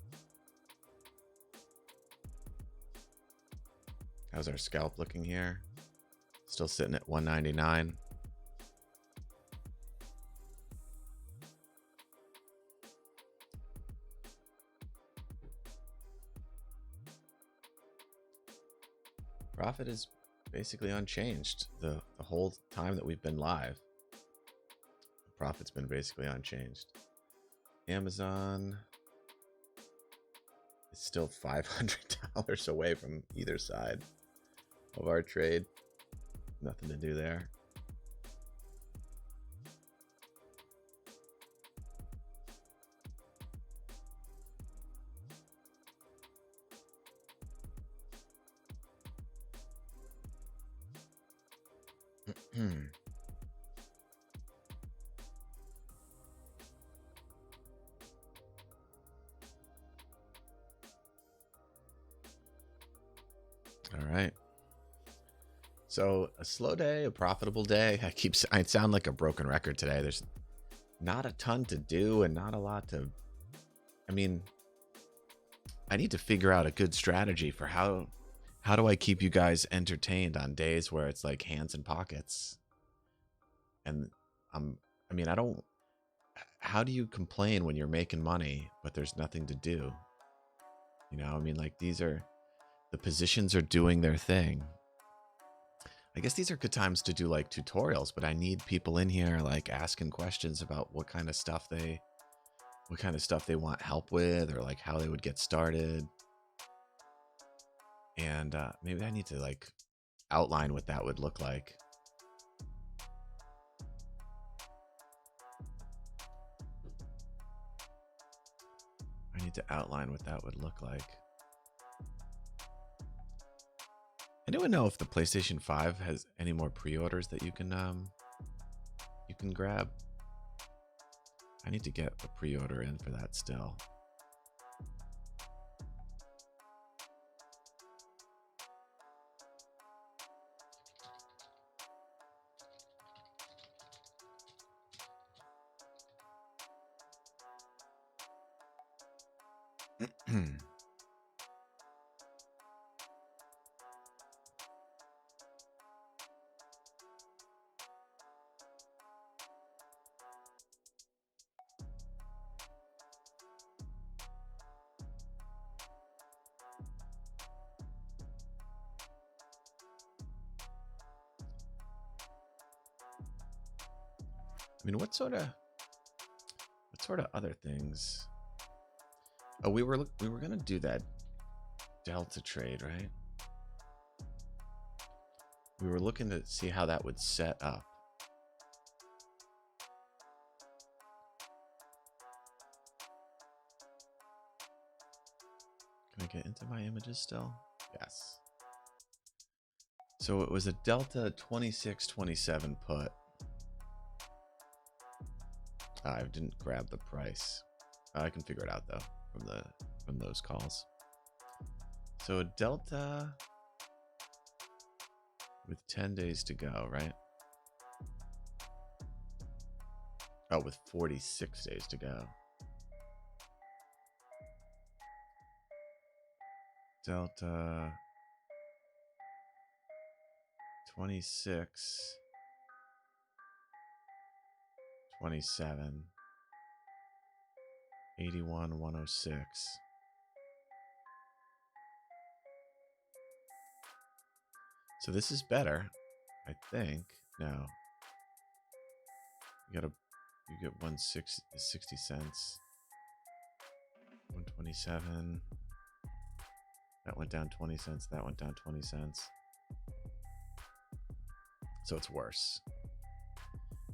Speaker 1: How's our scalp looking here? Still sitting at 199. Profit is basically unchanged the whole time that we've been live. The profit's been basically unchanged. Amazon is still $500 away from either side of our trade. Nothing to do there. All right. So a slow day, a profitable day. I sound like a broken record today. There's not a ton to do and not a lot to, I mean, I need to figure out a good strategy for how do I keep you guys entertained on days where it's like hands in pockets? And how do you complain when you're making money, but there's nothing to do? You know, I mean, like the positions are doing their thing. I guess these are good times to do like tutorials, but I need people in here like asking questions about what kind of stuff they want help with, or like how they would get started. And maybe I need to like outline what that would look like. I need to outline what that would look like. Anyone know if the PlayStation 5 has any more pre-orders that you can grab? I need to get a pre-order in for that still. I mean, what sort of other things? Oh, we were gonna do that Delta trade, right? We were looking to see how that would set up. Can I get into my images still? Yes. So it was a Delta 2627 put. I didn't grab the price. I can figure it out though from those calls. So a Delta with 10 days to go, right? Oh, with 46 days to go. Delta 26 27 81 106. So this is better, I think. No, you get 60 cents. 127. That went down 20 cents. That went down 20 cents. So it's worse.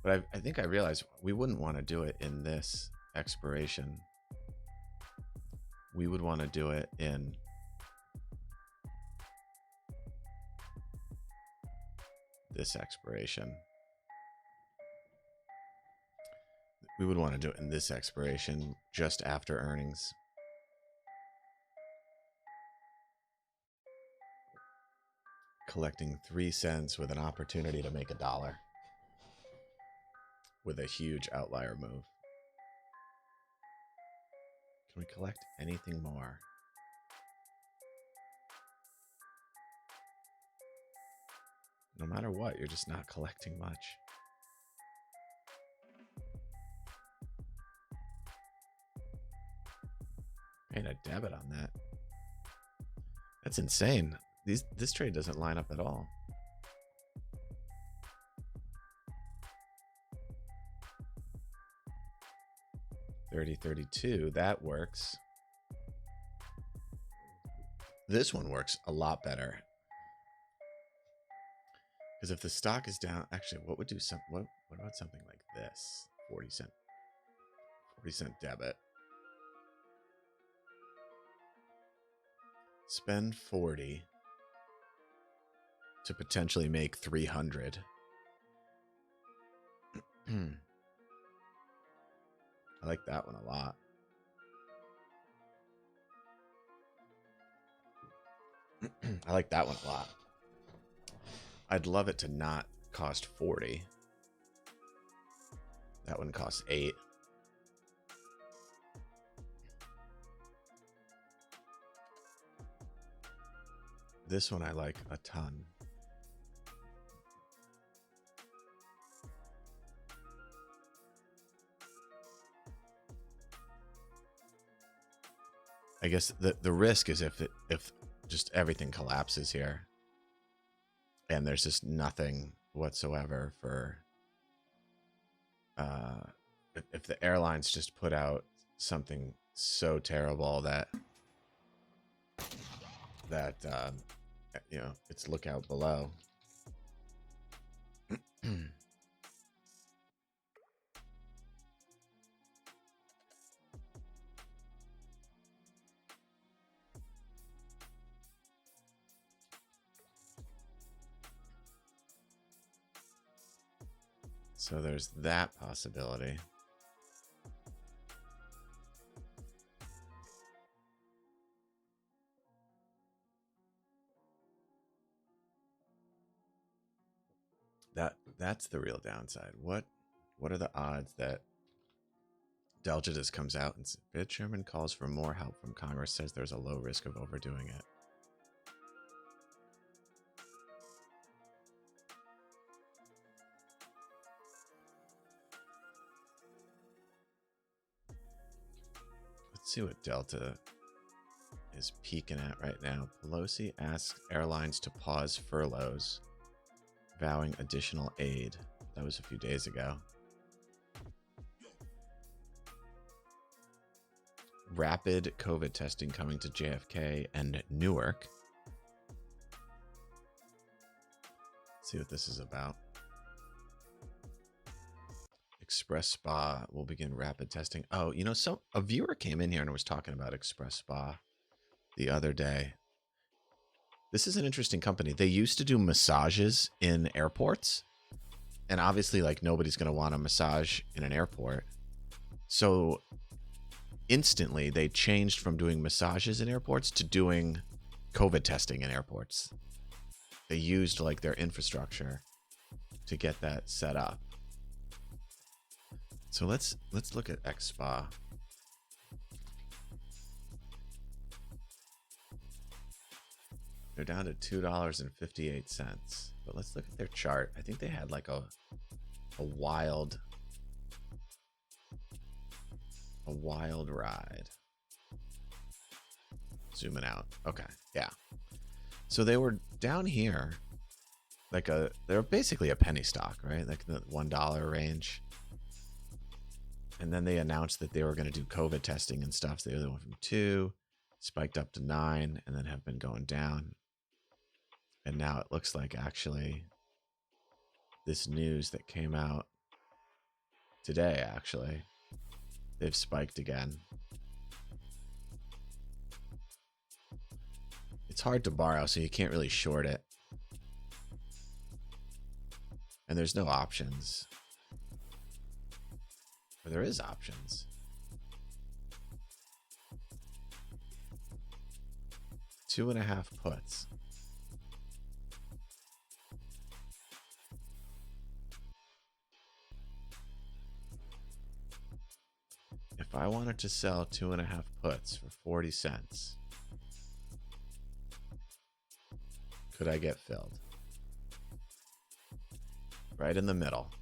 Speaker 1: But I think I realized we wouldn't want to do it in this expiration. We would want to do it in this expiration. We would want to do it in this expiration just after earnings. Collecting 3 cents with an opportunity to make $1 with a huge outlier move. Can we collect anything more? No matter what, you're just not collecting much. Paying a debit on that. That's insane. This trade doesn't line up at all. $30.32, that works. This one works a lot better. Because if the stock is down, actually, what would do some? What about something like this? 40 cent debit. Spend 40 to potentially make 300. I like that one a lot. I like that one a lot. I'd love it to not cost 40. That one costs 8. This one I like a ton. I guess the risk is if just everything collapses here and there's just nothing whatsoever for if the airlines just put out something so terrible that you know, it's lookout below. So there's that possibility. That's the real downside. What are the odds that Delta just comes out and Fed chairman calls for more help from Congress, says there's a low risk of overdoing it? Let's see what Delta is peaking at right now. Pelosi asks airlines to pause furloughs, vowing additional aid. That was a few days ago. Rapid COVID testing coming to JFK and Newark. Let's see what this is about. Express Spa will begin rapid testing. Oh, you know, a viewer came in here and was talking about Express Spa the other day. This is an interesting company. They used to do massages in airports, and obviously, like, nobody's going to want a massage in an airport. So instantly, they changed from doing massages in airports to doing COVID testing in airports. They used like their infrastructure to get that set up. So let's look at X Spa. They're down to $2.58. But let's look at their chart. I think they had like a wild ride. Zooming out. Okay, yeah. So they were down here, like they're basically a penny stock, right? Like the $1 range. And then they announced that they were going to do COVID testing and stuff. So they went from 2, spiked up to 9, and then have been going down. And now it looks like actually this news that came out today, actually, they've spiked again. It's hard to borrow, so you can't really short it. And there's no options. Or there is options. 2.5 puts. If I wanted to sell 2.5 puts for 40 cents, could I get filled? Right in the middle.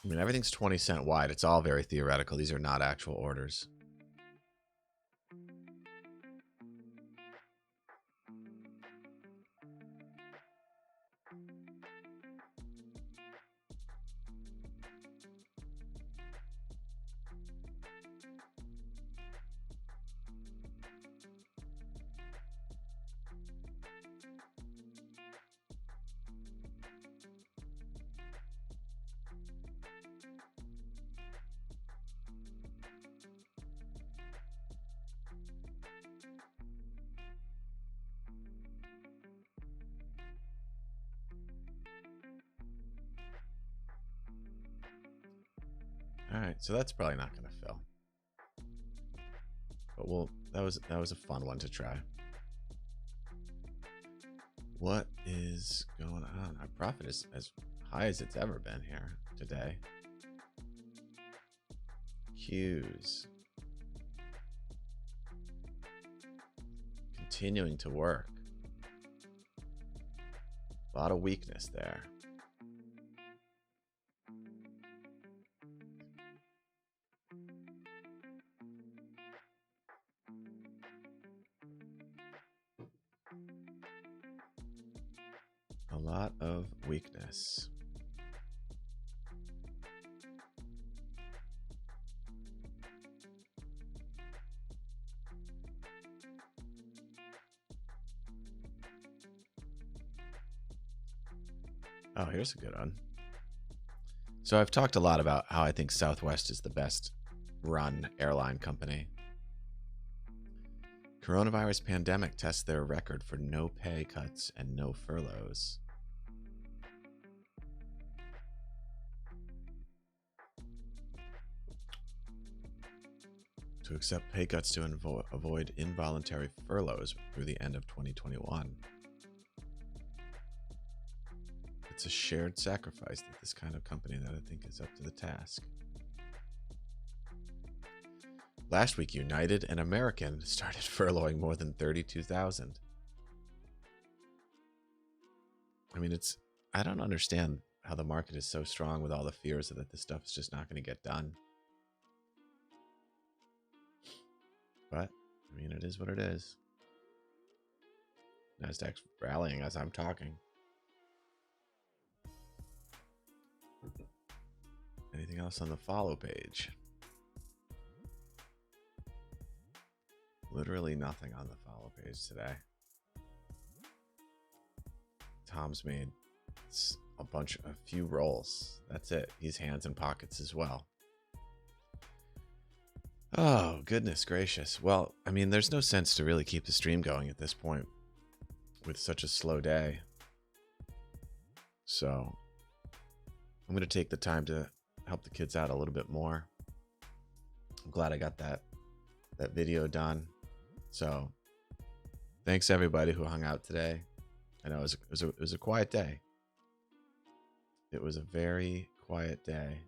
Speaker 1: I mean, everything's 20 cent wide. It's all very theoretical. These are not actual orders. All right, so that's probably not going to fill. But that was a fun one to try. What is going on? Our profit is as high as it's ever been here today. Cues. Continuing to work. A lot of weakness there. A lot of weakness. Oh, here's a good one. So I've talked a lot about how I think Southwest is the best run airline company. Coronavirus pandemic tests their record for no pay cuts and no furloughs. To accept pay cuts to avoid involuntary furloughs through the end of 2021. It's a shared sacrifice that this kind of company that I think is up to the task. Last week, United and American started furloughing more than 32,000. I mean, I don't understand how the market is so strong with all the fears that this stuff is just not going to get done. But, I mean, it is what it is. NASDAQ's rallying as I'm talking. Anything else on the follow page? Literally nothing on the follow page today. Tom's made a few rolls. That's it. He's hands and pockets as well. Oh, goodness gracious. Well, I mean, there's no sense to really keep the stream going at this point with such a slow day. So I'm going to take the time to help the kids out a little bit more. I'm glad I got that video done. So thanks everybody who hung out today. I know it was a quiet day. It was a very quiet day.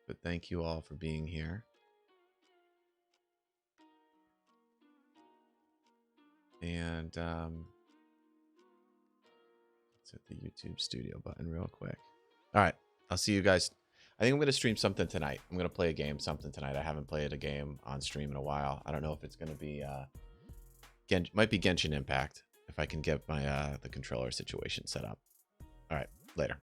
Speaker 1: But thank you all for being here. And let's hit the YouTube studio button real quick. All right, I'll see you guys. I think I'm going to stream something tonight. I'm going to play a game something tonight. I haven't played a game on stream in a while. I don't know if it's going to be might be Genshin Impact if I can get my the controller situation set up. All right, later.